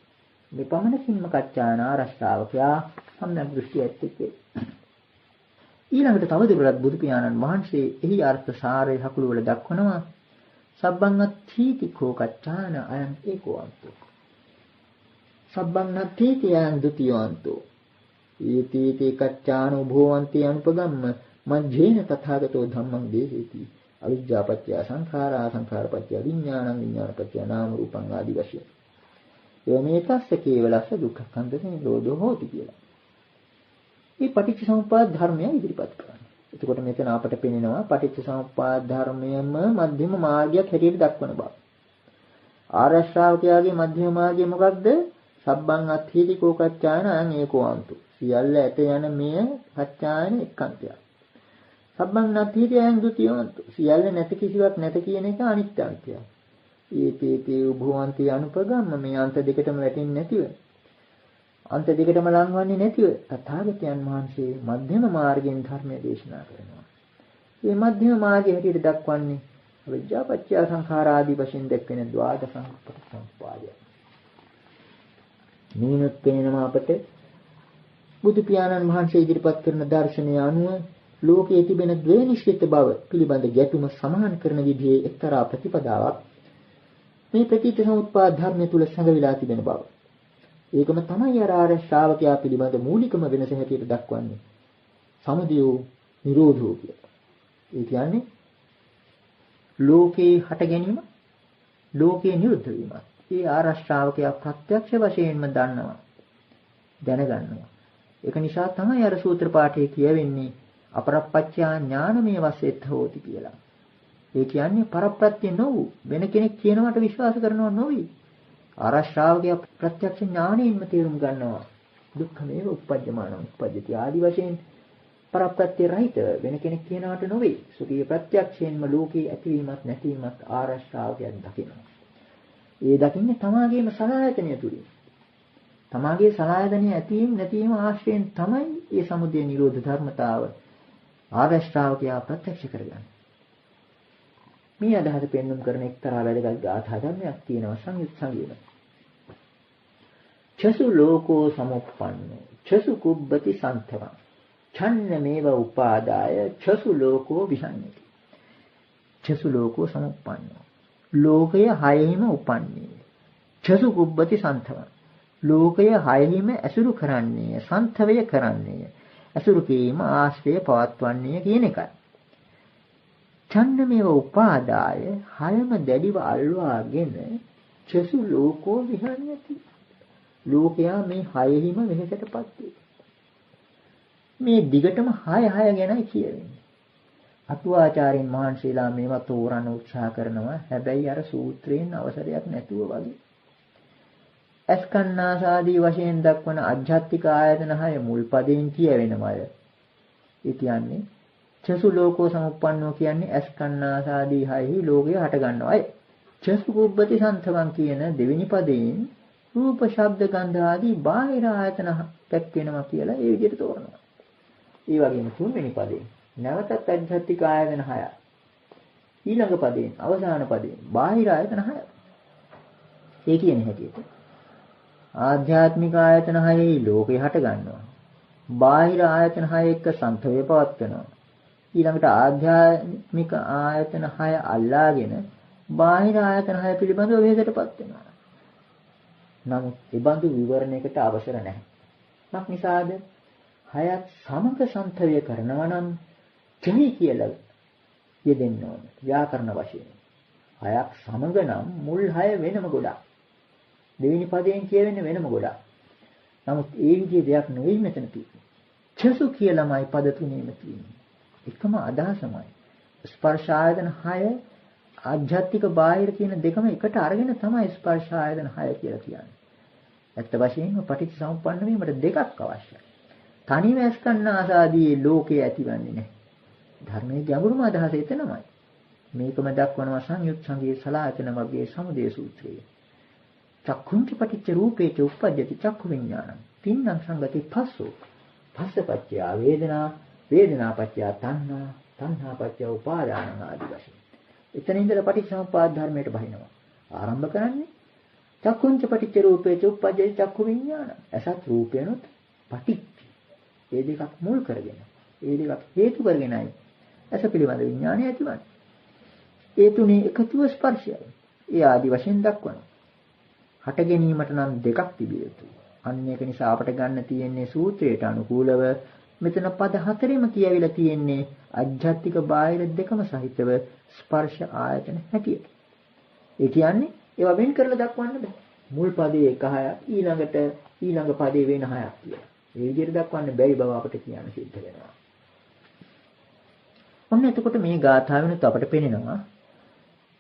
මේ පමණකින්ම කච්චාන ආරශ්‍රාවකයා සම්‍යක් දෘෂ්ටි ඇත්තේ. ඊළඟට තවදුරටත් බුදු පියාණන් වහන්සේ එහි අර්ථ සාරය හකුළු වල දක්වනවා. සබ්බං අත්ථීති කෝ කච්චාන අයං ඒකෝවන්තෝ. සබ්බං අත්ථීති අයං ဒ ුතියවන්තෝ. ඊතීති කච්චානෝ භෝවන්ති අනුපගම්ම මජ්ජේන තථාගතෝ ධම්මං දේහේති. අවිජ්ජාපච්චය සංඛාරා සංඛාරපච්චය විඥානං විඥානපච්චය නාම රූපං ආදි වශයෙන්. එවමෙතස්ස කේවලස්ස දුක්ඛ කන්දසේ නිරෝධෝ හෝති කියලා. මේ පටිච්චසමුප්පාද ධර්මය ඉදිරිපත් කරනවා. එතකොට මෙතන අපට පෙනෙනවා පටිච්චසමුප්පාද ධර්මයම මධ්‍යම මාර්ගයක් හැටියට දක්වන බව. ආර්ය ශ්‍රාවකයාගේ මධ්‍යම මාර්ගය මොකක්ද? සබ්බං අත්ථීති කෝ කච්චායන අයං ඒකෝවන්තු. සියල්ල ඇත යන මෙය කච්චායන එක්කන්තයක්. සබ්බං අත්ථීති අයං ဒ ුතියවන්තු. සියල්ල නැති කිසිවක් නැත කියන එක අනිත්‍යන්තයක්. ඒතේතේ උභවන්ති අනුපගම්ම මේ අන්ත දෙකටම වැටෙන්නේ නැතිව අන්ත දෙකටම ලංවන්නේ නැතිව තථාගතයන් වහන්සේ මධ්‍යම මාර්ගයෙන් ධර්මය දේශනා කරනවා. මේ මධ්‍යම මාර්ගය හැටියට දක්වන්නේ අවිජ්ජා පත්‍ය සංඛාර ආදී වශයෙන් දැක්වෙන ද්වාදස පටිච්චසමුප්පාදය. මේනොත් පෙනෙනවා අපට බුදු පියාණන් වහන්සේ ඉදිරිපත් කරන දර්ශනය අනුව ලෝකයේ තිබෙන ද්වේනිශ්චිත බව පිළිබඳ ගැටුම සමාන කරන විදිහේ එක්තරා ප්‍රතිපදාවක් මේ ප්‍රතිසමුප්පාද ධර්මය තුල සංගවිලා තිබෙන බව. ඒකම තමයි ආර්ය ශ්‍රාවකයා පිළිබඳ මූලිකම වෙනස හැටියට දක්වන්නේ. සමුදයෝ නිරෝධෝ කියලා. ඒ කියන්නේ ලෝකේ හට ගැනීම, ලෝකේ නිරුද්ධ වීම. ඒ ආර්ය ශ්‍රාවකයා ප්‍රත්‍යක්ෂ වශයෙන්ම දන්නවා, දැනගන්නවා. ඒක නිසා තමයි අර සූත්‍ර පාඨයේ කියවෙන්නේ අපරප්පච්චා ඥානමය වශයෙත් හෝති කියලා. ඒ කියන්නේ පරප්‍රත්‍ය නොවු වෙන කෙනෙක් කියනවට විශ්වාස කරනව නොවි. ආර්ය ශ්‍රාවකයා ප්‍රත්‍යක්ෂ ඥාණයෙන්ම තේරුම් ගන්නවා. දුක්ඛමේව උප්පජ්ජමාන උප්පජ්ජති ආදි වශයෙන් පරප්‍රත්‍ය රහිත වෙන කෙනෙක් කියනවට නොවේ. සුඛී ප්‍රත්‍යක්ෂයෙන්ම ලෝකේ ඇතිවීමත් නැතිවීමත් ආර්ය ශ්‍රාවකයන් දකිනවා. ඒ දකින්නේ තමාගේම සලආයතනය තුලින්. තමාගේ සලආයතනය ඇතිවීම නැතිවීම ආශ්‍රයෙන් තමයි මේ සමුදය නිරෝධ ධර්මතාව ආර්ය ශ්‍රාවකයා ප්‍රත්‍යක්ෂ කරගන්නේ. මේ අදහස පෙන්වුම් කරන එක්තරා වැදගත් ගාථා ධර්මයක් තියෙනවා සංයුත් සංගීත. චසු ලෝකෝ සමුප්පන්නෝ චසු කුබ්බති සන්තවං ඡන්නමේව උපාදාය චසු ලෝකෝ විහඤ්ඤති. චසු ලෝකෝ සමුප්පන්නෝ ලෝකය හයෙහිම උපන්නේ. චසු කුබ්බති සන්තවං ලෝකය හයෙහිම ඇසුරු කරන්නේ, සන්තවය කරන්නේ. ඇසුරු කිරීම ආශ්‍රය පවත්වන්නේ කියන එකයි. ඡන්නමේව උපාදාය හයම දැඩිව අල්වාගෙන චසු ලෝකෝ විහඤ්ඤති. ලෝකයා මේ හයෙහිම වෙහෙසටපත් වේ. මේ දිගටම 6 ගැනයි කියවෙන්නේ. අටුවාචාරින් මහන්සියලා මේවා තෝරන්න උත්සාහ කරනවා. හැබැයි අර සූත්‍රයෙන් අවසරයක් නැතුව වගේ. අස්කන්නාසාදී වශයෙන් දක්වන අධ්‍යාත්මික ආයතන 6 මුල් පදයෙන් කියවෙනමය. ඒ කියන්නේ චසු ලෝකෝ සමුප්පන්නෝ කියන්නේ අස්කන්නාසාදී 6හි ලෝකය හට ගන්නවායි. චසු කුබ්බති සන්තවං කියන දෙවෙනි පදයෙන් රූප, ශබ්ද, ගන්ධ ආදී බාහිර ආයතන පැක් වෙනවා කියලා ඒ විදිහට තෝරනවා. ඒ වගේම තුන්වෙනි පදයෙන් නැවතත් අධ්‍යාත්මික ආයතන 6. ඊළඟ පදයෙන් අවසාන පදයෙන් බාහිර ආයතන 6. ඒ කියන හැටියට ආධ්‍යාත්මික ආයතන 6යි ලෝකේ හට ගන්නවා. බාහිර ආයතන 6 එක්ක සම්තවේ පවත්වනවා. ඊළඟට ආධ්‍යාත්මික ආයතන 6 අල්ලාගෙන බාහිර ආයතන 6 පිළිබඳව වේදයටපත් වෙනවා. නමුත් ඒ බඳු විවරණයකට අවසර නැහැ. මක් නිසාද? හයත් සමග සම්තවය කරනවා නම් ජෙහි කියලා යෙදෙන්න ඕන. ව්‍යාකරණ වශයෙන්. හයක් සමග නම් මුල් 6 වෙනම ගොඩක්. දෙවෙනි පදයෙන් කියවෙන්නේ වෙනම ගොඩක්. නමුත් ඒ විදිහේ දෙයක් නෙවෙයි මෙතන තියෙන්නේ. චසු කියලාමයි පද තුනේම තියෙන්නේ. එකම අදහසමයි. ස්පර්ශ ආයතන 6 ආධ්‍යාත්මික බාහිර කියන දෙකම එකට අරගෙන තමයි ස්පර්ශ ආයතන 6 කියලා කියන්නේ. ඇත්ත වශයෙන්ම පටිච්චසමුප්පන්න වීමට දෙකක් අවශ්‍යයි. තනිව අස්කන්නාසාදී ලෝකේ ඇතිවන්නේ නැහැ. ධර්මයේ ගැඹුරුම අදහස එතනමයි. මේකම දක්වනවා සංයුත් සංගයේ සලායතන වර්ගයේ සමුදය සූත්‍රයේ. චක්ඛුංච පටිච්ච රූපේච උප්පජ්ජති චක්ඛු විඥානං. තින්නම් සංගති පස්සෝ. පස්සපච්චය වේදනා, වේදනාපච්චය තණ්හා, තණ්හාපච්චය උපාදානං ආදී වශයෙන්. එතන ඉඳලා පටිච්චසමුප්පාද ධර්මයට බහිනවා. ආරම්භ කරන්නේ චක්ඛුංච පටිච්ච රූපේච උප්පජ්ජති චක්ඛු විඥානං. අසත් රූපේනොත් පටිච්ච. ඒ දෙකක් මුල් කරගෙන, ඒ දෙකක් හේතු කරගෙනයි අස පිළිබඳ විඥානය ඇතිවන්නේ. ඒ තුනේ එකතුව ස්පර්ශයයි. ඒ ආදි වශයෙන් දක්වනවා. හට ගැනීමට නම් දෙකක් තිබිය යුතුයි. අන්න ඒක නිසා අපට ගන්න තියෙන්නේ සූත්‍රයට අනුකූලව මෙතන පද 4ෙම කියවිලා තියෙන්නේ අධ්‍යාත්මික බාහිර දෙකම සහිතව ස්පර්ශ ආයතන හැටියට. ඒ කියන්නේ ඒවා වෙන් කරලා දක්වන්න බෑ. මුල් පදයේ 1 ඊළඟට ඊළඟ පදයේ වෙන 6ක් කියලා. ඒ විදිහට දක්වන්න බැරි බව අපට කියන්න සිද්ධ වෙනවා. ඔන්න එතකොට මේ ගාථාවෙනුත් අපට පේනවා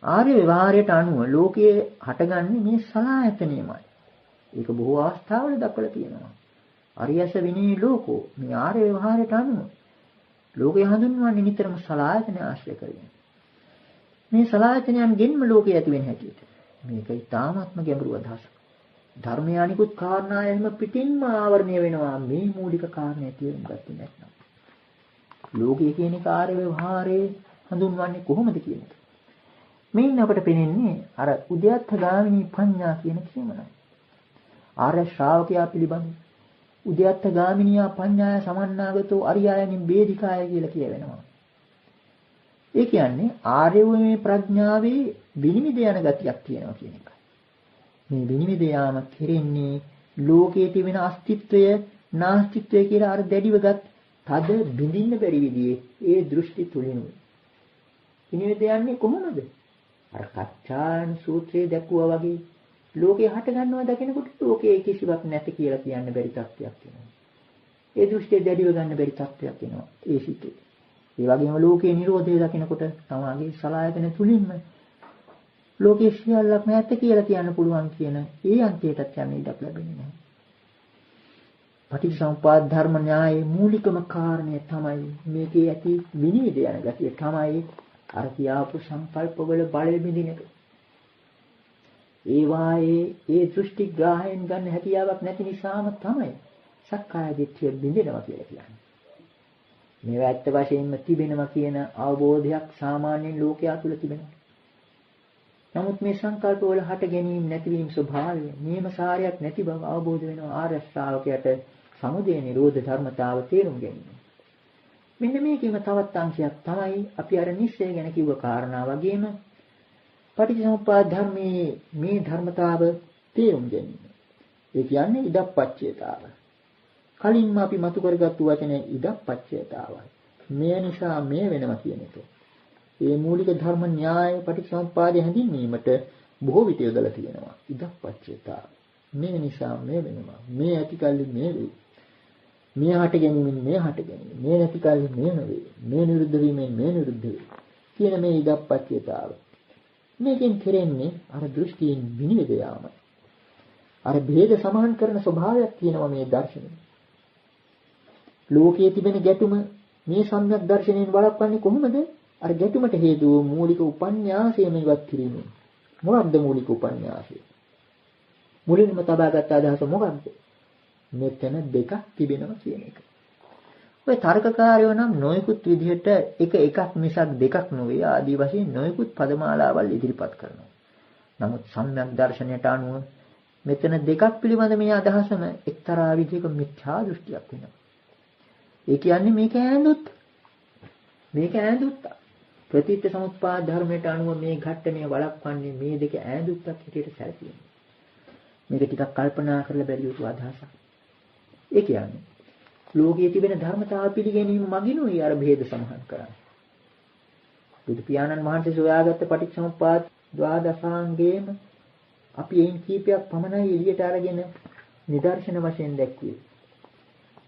ආර්ය ව්‍යවහාරයට අනුව ලෝකයේ හටගන්නේ මේ සලආයතනෙමයි. ඒක බොහෝ අවස්ථාවල දක්වලා තියෙනවා. අරියස විනී ලෝකෝ මේ ආර්ය ව්‍යවහාරයට අනුව ලෝකය හඳුන්වන්නේ නිතරම සලආයතන ආශ්‍රය කරගෙන. මේ සලආයතනයන්ගෙන්ම ලෝකය ඇති වෙන හැටියට. මේක ඊටාත්ම ගැඹුරු අදහසක්. ධර්මයේ අනිකුත් කාරණා එහෙම පිටින්ම ආවරණය වෙනවා මේ මූලික කාරණේ තේරුම් ගත්තේ නැත්නම්. ලෝකයේ කියන කාර්ය ව්‍යවහාරයේ හඳුන්වන්නේ කොහොමද කියන එක. මේන් අපට පෙනෙන්නේ අර උද්‍යත්ත ගාමිනී පඤ්ඤා කියන කියමනයි. ආර්ය ශ්‍රාවකයා පිළිබඳ උද්‍යත්ත ගාමිනියා පඤ්ඤාය සමන්නාගතෝ අරියායනින් බේධිකාය කියලා කියවෙනවා. ඒ කියන්නේ ආර්යවමේ ප්‍රඥාවේ විනිවිද යන ගතියක් තියෙනවා කියන එකයි. මේ විනිවිද යාම කෙරෙන්නේ ලෝකයේ තිබෙන අස්තිත්වය නාස්තිත්වය කියලා අර දැඩිවගත් තද බිඳින්න බැරි විදිහේ ඒ දෘෂ්ටි තුලිනුයි. විනිවිද යන්නේ කොහොමද? අර කච්චායන සූත්‍රයේ දැක්වුවා වගේ ලෝකේ හට ගන්නවා දකිනකොට ලෝකයේ කිසිවක් නැති කියලා කියන්න බැරි තත්ත්වයක් වෙනවා. ඒ දෘෂ්ටිය දැඩිව ගන්න බැරි තත්ත්වයක් වෙනවා ඒ සිතේ. ඒ වගේම ලෝකයේ Nirodhe දකිනකොට තමාගේ සලායතන තුලින්ම ලෝකයේ සියල්ලක් නැත කියලා කියන්න පුළුවන් කියන ඒ අන්තයටත් යන්න ඉඩක් ලැබෙන්නේ නැහැ. පටිච්චසමුප්පාද ධර්ම න්‍යායේ මූලිකම කාරණය තමයි මේකේ ඇති විනිවිද යන ගතිය තමයි අර කියාපු සංකල්පවල බලය බිඳින එක. ඒවායේ ඒ දෘෂ්ටි ග්‍රහයෙන් ගන්න හැකියාවක් නැති නිසාම තමයි සක්කාය දිට්ඨිය බිඳිනවා කියලා කියන්නේ. මේවා ඇත්ත වශයෙන්ම තිබෙනවා කියන අවබෝධයක් සාමාන්‍යයෙන් ලෝකයා තුල තිබෙනවා. නමුත් මේ සංකල්ප වල හට ගැනීම නැතිවීම ස්වභාවය නියම සාරයක් නැති බව අවබෝධ වෙනවා ආර්ය ශ්‍රාවකයාට සමුදය නිරෝධ ධර්මතාව තේරුම් ගැනීම. මෙන්න මේකෙම තවත් අංශයක් තමයි අපි අර නිශ්චය ගැන කිව්ව කාරණා වගේම පටිච්චසමුප්පාද ධර්මයේ මේ ධර්මතාව තේරුම් ගැනීම. ඒ කියන්නේ ඉදප්පච්චේතාව. කලින්ම අපි මතු කරගත්තු වචනේ ඉදප්පච්චේතාවයි. මේ නිසා මේ වෙනවා කියන එක. මේ මූලික ධර්ම න්‍යාය පටිච්චසමුප්පාදය හැඳින්වීමට බොහෝ විට යොදලා තියෙනවා. ඉදප්පච්චේතාව. මේ නිසා මේ වෙනවා. මේ ඇතිකල්ලි මේ වෙයි. මේ හට ගැනීමෙන් මේ හට ගැනීම. මේ නැතිකල්ලි මේ නොවේ. මේ නිරුද්ධ වීමෙන් මේ නිරුද්ධ වේ. කියන මේ ඉදප්පච්චේතාව. මේකෙන් කෙරෙන්නේ අර දෘෂ්ටියෙන් විනිවිද යාම. අර භේද සමාන කරන ස්වභාවයක් තියෙනවා මේ දර්ශනය. ලෝකයේ තිබෙන ගැටුම මේ සම්‍යක් දර්ශනයෙන් වළක්වන්නේ කොහොමද? අර ගැටුමට හේතුව මූලික උපන්‍යාසයම ඉවත් කිරීමෙන්. මොකක්ද මූලික උපන්‍යාසය? මුලින්ම තබාගත් අදහස මොකක්ද? මෙතන දෙකක් තිබෙනවා කියන එක. ඔය තර්කකාරයෝ නම් නොයෙකුත් විදිහට එකක් මිසක් දෙකක් නොවේ ආදී වශයෙන් නොයෙකුත් පදමාලාවල් ඉදිරිපත් කරනවා. නමුත් සම්‍යක් දර්ශනයට අනුව මෙතන දෙකක් පිළිබඳ මේ අදහසම එක්තරා විදිහක මිත්‍යා දෘෂ්ටියක් වෙනවා. ඒ කියන්නේ මේක ඈඳුත්ත. ප්‍රතිත්‍ය සමුප්පාද ධර්මයට අනුව මේ ඝට්ටණය වළක්වන්නේ මේ දෙක ඈඳුත්තක් හැටියට සැලකීම. මේක ටිකක් කල්පනා කරලා බැලිය යුතු අදහසක්. ඒ කියන්නේ ලෝකයේ තිබෙන ධර්මතාව පිළිගැනීම මගිනුයි අර භේද සමහන් කරන්නේ. බුදු පියාණන් වහන්සේ සොයාගත්ත පටිච්චසමුප්පාද ද්වාදසාංගයේම අපි එයින් කීපයක් පමණයි එළියට අරගෙන නිදර්ශන වශයෙන් දැක්ුවේ.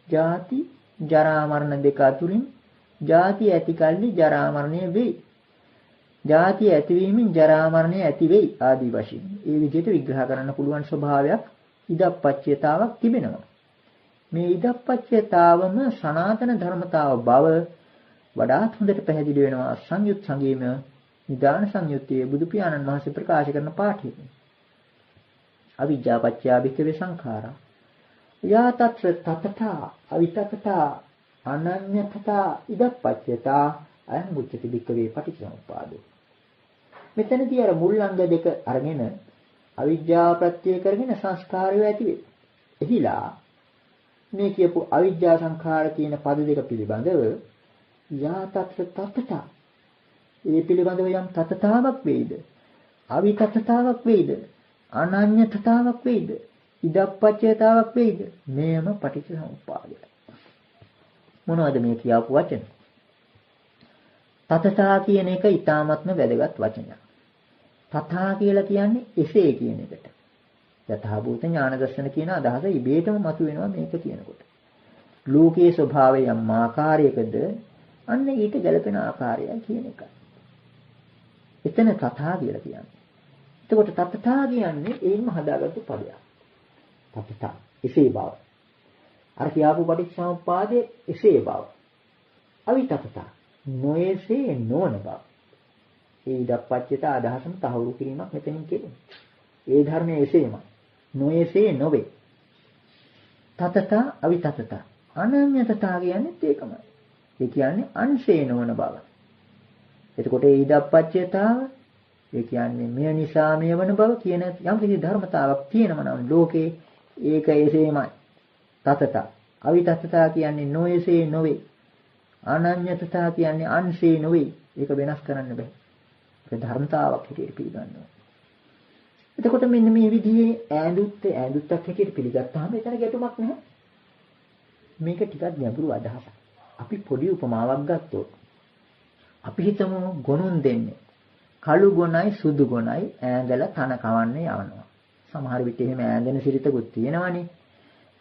ජාති ජරා මරණ දෙක අතුරින් ජාති ඇති කල්ලි ජරා මරණය වෙයි. ජාති ඇතිවීමෙන් ජරා මරණය ඇති වෙයි ආදී වශයෙන්. ඒ විදිහට විග්‍රහ කරන්න පුළුවන් ස්වභාවයක් ඉදප්පච්චයතාවක් තිබෙනවා. මේ ඉදප්පච්චයතාවම සනාතන ධර්මතාව බව වඩාත් හොඳට පැහැදිලි වෙනවා සංයුත් සංගීම නිදාන සංයුත්තේ බුදු පියාණන් වහන්සේ ප්‍රකාශ කරන පාඨයෙන්. අවිජ්ජාපච්චය භික්ඛවේ සංඛාරා යා තත්‍ර තතතා අවිතතතා අනඤ්ඤතතා ඉදප්පච්චයතා අයං උච්චති භික්ඛවේ පටිච්චසමුප්පාදෝ. මෙතනදී අර මුල් අංග දෙක අරගෙන අවිජ්ජා ප්‍රත්‍ය කරගෙන සංස්කාරය ඇති වේ. එහිලා මේ කියපු අවිජ්ජා සංඛාර කියන පද දෙක පිළිබඳව යා තත්‍ර තතතා ඒ පිළිබඳව යම් තතතාවක් වෙයිද අවිතතතාවක් වෙයිද අනඤ්ඤතතාවක් වෙයිද ඉදප්පච්චයතාවක් වෙයිද මේම පටිච්චසමුප්පාදය. මොනවද මේ කියපු වචන? තතතා කියන එක ඊ타ත්ම වැදගත් වචනයක්. තථා කියලා කියන්නේ එසේ කියන එකට. යථාභූත ඥාන දර්ශන කියන අදහස ඉබේටම මතුවෙනවා මේක කියනකොට. ලෝකයේ ස්වභාවය යම් ආකාරයකද අන්න ඊට ගැලපෙන ආකාරයයි කියන එක. එතන තථා කියලා කියන්නේ. එතකොට තථා කියන්නේ ඒන්ම හදාගත්තු පදයක්. තථා එසේ බව. අර කියාපු පටිච්චසමුප්පාදයේ එසේ බව. අවිතතතා නොයසේ නොවන බව. ඒ ඉදප්පච්චිත අදහසම තහවුරු කිරීමක් මෙතනින් කියන්නේ. ඒ ධර්මයේ එසේමයි. නොයසේ නොවේ. තතතා අවිතතතා අනඤ්‍යතතා කියන්නේ ඒකමයි. ඒ කියන්නේ අංශේ නොවන බව. එතකොට ඒ ඉදප්පච්චයතාව ඒ කියන්නේ මෙය නිසා මෙය වන බව කියන යම් කිසි ධර්මතාවක් තියෙනවා නම් ලෝකේ ඒක එසේමයි. තතත. අවිතතතා කියන්නේ නොයසේ නොවේ. අනඤ්‍යතතා කියන්නේ අන්සේ නොවේ. ඒක වෙනස් කරන්න බෑ. ඒක ධර්මතාවක් හැටියට පිළිගන්නවා. එතකොට මෙන්න මේ විදිහේ ඈඳුත්තක් හැටියට පිළිගත්තාම ඒතර ගැටුමක් නැහැ. මේක ටිකක් ගැඹුරු අදහසක්. අපි පොඩි උපමාවක් ගත්තොත් අපි හිතමු ගොනුන් දෙන්නේ කළු ගොනයි සුදු ගොනයි ඈඳලා තන කවන්නේ යවනවා. සමහර විට එහෙම ඈඳෙන සිරිතකුත් තියෙනවනේ.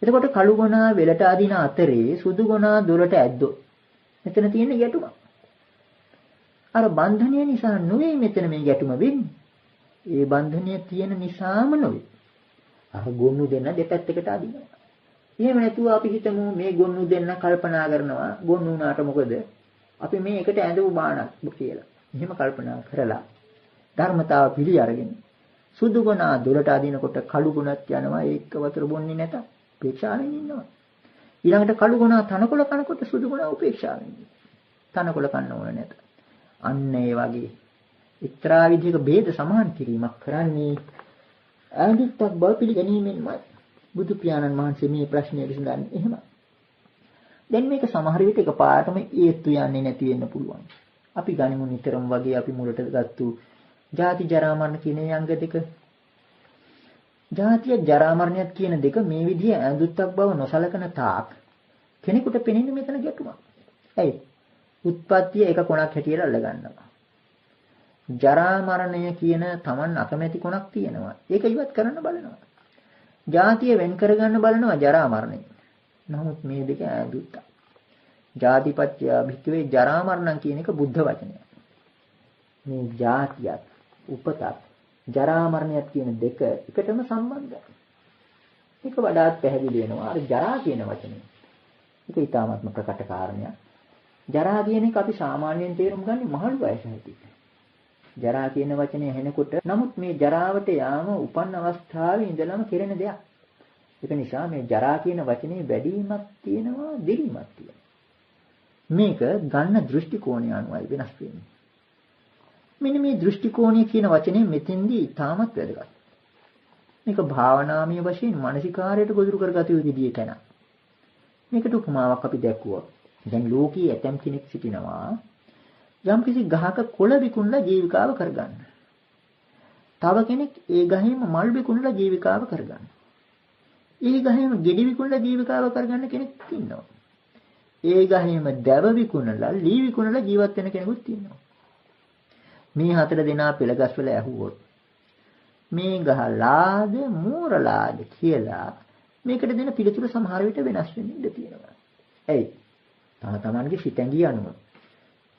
එතකොට කළු ගොනා වෙලට අදින අතරේ සුදු ගොනා දොරට ඇද්දොත් මෙතන තියෙන ගැටුම. අර බන්ධනය නිසා නෙවෙයි මෙතන මේ ගැටුම වෙන්නේ. ඒ බන්ධනය තියෙන නිසාම නෙවෙයි. අර ගොන්නු දෙන්න දෙපැත්තකට අදිනවා. එහෙම නැතුව අපි හිතමු මේ ගොන්නු දෙන්න කල්පනා කරනවා ගොන්නු උනාට මොකද? අපි මේ එකට ඇඳපු බාණක් කියලා. එහෙම කල්පනා කරලා ධර්මතාව පිළි අරගෙන සුදු ගුණා දොරට අදිනකොට කළු ගුණත් යනවා ඒක වතුර බොන්නේ නැත. උපේක්ෂාවෙන් ඉන්නවා. ඊළඟට කළු ගුණා තනකොළ කනකොට සුදු ගුණා උපේක්ෂාවෙන් ඉන්නවා. තනකොළ කන්න ඕන නැත. අන්න ඒ වගේ එක්තරා විදිහක ભેද සමාන කිරීමක් කරන්නේ ඈඳුත්තක් බව පිළිගැනීමෙන්මයි. බුදු පියාණන් වහන්සේ මේ ප්‍රශ්නය විසඳන්නේ එහෙම. දැන් මේක සමහර විට එකපාරටම ඒත්තු යන්නේ නැති වෙන්න පුළුවන්. අපි ගනිමු නිතරම වගේ අපි මුලට ගත්තු ජාති ජරා මරණ කියන අංග දෙක. ජාතිය ජරා මරණයත් කියන දෙක මේ විදිහ ඈඳුත්තක් බව නොසලකන තාක් කෙනෙකුට පෙනෙන්නේ මෙතන ගැටුමක්. ඇයි? උත්පත්තිය එක කොනක් හැටියට අල්ල ගන්නවා. ජරා මරණය කියන Taman අකමැති කොනක් තියෙනවා. ඒක ඉවත් කරන්න බලනවා. ජාතිය වෙන් කරගන්න බලනවා ජරා මරණය. නමුත් මේ දෙක ඈඳුත්තක්. ජාතිපත්‍ය භික්ඛවේ ජරා මරණම් කියන එක බුද්ධ වචනයක්. මේ ජාතියත් උපතත් ජරා මරණයත් කියන දෙක එකටම සම්බන්ධයි. ඒක වඩාත් පැහැදිලි වෙනවා අර ජරා කියන වචනේ. ඒක ඊටාත්ම ප්‍රකට කාරණයක්. ජරා කියන එක අපි සාමාන්‍යයෙන් තේරුම් ගන්නේ මහලු වයස හැටියට. ජරා කියන වචනේ ඇහෙනකොට නමුත් මේ ජරාවට යාම උපන් අවස්ථාවේ ඉඳලම කෙරෙන දෙයක්. ඒක නිසා මේ ජරා කියන වචනේ වැඩිමක් තියෙනවා දිරිමක් තියෙනවා. මේක ගන්න දෘෂ්ටි කෝණය අනුවයි වෙනස් වෙන්නේ. මෙන්න මේ දෘෂ්ටි කෝණය කියන වචනේ මෙතෙන්දී තාමත් වැදගත්. මේක භාවනාමය වශයෙන් මානසිකාරයට ගොදුරු කරගත යුතු විදිය කෙනා. මේකට උපමාවක් අපි දැක්වුවා. දැන් ලෝකයේ ඇතම් කෙනෙක් සිටිනවා යම් කිසි ගහක කොළ විකුණලා ජීවිකාව කරගන්න. තව කෙනෙක් ඒ ගහේම මල් විකුණලා ජීවිකාව කරගන්න. ඒ ගහේම ගෙඩි විකුණලා ජීවිකාව කරගන්න කෙනෙක් ඉන්නවා. ඒ ගහේම දැව විකුණලා ලී විකුණලා ජීවත් වෙන කෙනෙකුත් ඉන්නවා. මේ හතර දෙනා පෙළගස්වල ඇහුවොත් මේ ගහ ලාද මෝරලාද කියලා මේකට දෙන පිළිතුර සමහර විට වෙනස් වෙන්න ඉඩ තියෙනවා. ඇයි? තමන්ගේ සිතැඟි අනුව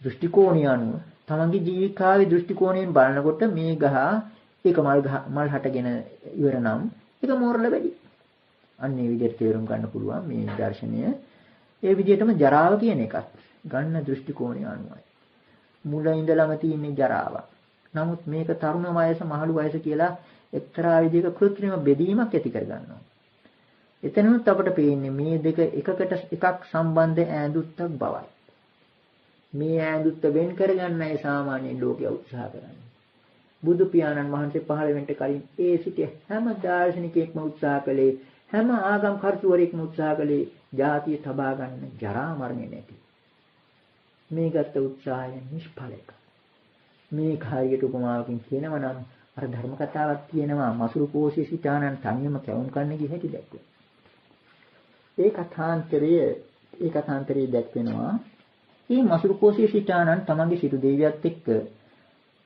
දෘෂ්ටි කෝණය අනුව තමන්ගේ ජීවිකාවේ දෘෂ්ටි කෝණයෙන් බලනකොට මේ ගහ ඒක මල් හටගෙන ඉවර නම් ඒක මෝරලා වැඩි. අන්න ඒ විදිහට තේරුම් ගන්න පුළුවන් මේ දර්ශනය. ඒ විදිහටම ජරාව කියන එකත් ගන්න දෘෂ්ටි කෝණය අනුවයි. මුල ඉඳලම තියෙන ජරාව. නමුත් මේක තරුණ වයස මහලු වයස කියලා එක්තරා විදිහක කෘත්‍රිම බෙදීමක් ඇති කර ගන්නවා. එතනොත් අපට පේන්නේ මේ දෙක එකකට එකක් සම්බන්ධ ඈඳුත්තක් බවයි. මේ ඈඳුත්ත වෙන් කරගන්නයි සාමාන්‍ය ලෝකයා උත්සාහ කරන්නේ. බුදු පියාණන් වහන්සේ පහළ වෙන්න කලින් ඒ සිටි හැම දාර්ශනිකයෙක්ම උත්සාහ කළේ හැම ආගම් කර්තෘවරයෙක්ම උත්සාහ කළේ ජාතිය තබා ගන්න ජරා මරණය නැති. මේ ගත්ත උත්සාහය නිෂ්ඵල එක. මේ කාර්යයට උපමාවකින් කියනවා නම් අර ධර්ම කතාවක් තියෙනවා මසුරු පෝෂී සිතානන් තනියම කැවුම් කන්න ගිය හැටි දැක්වෙනවා. ඒ කථාන්තරයේ දැක්වෙනවා මේ මසුරු පෝෂී සිතානන් තමන්ගේ සිටු දෙවියත් එක්ක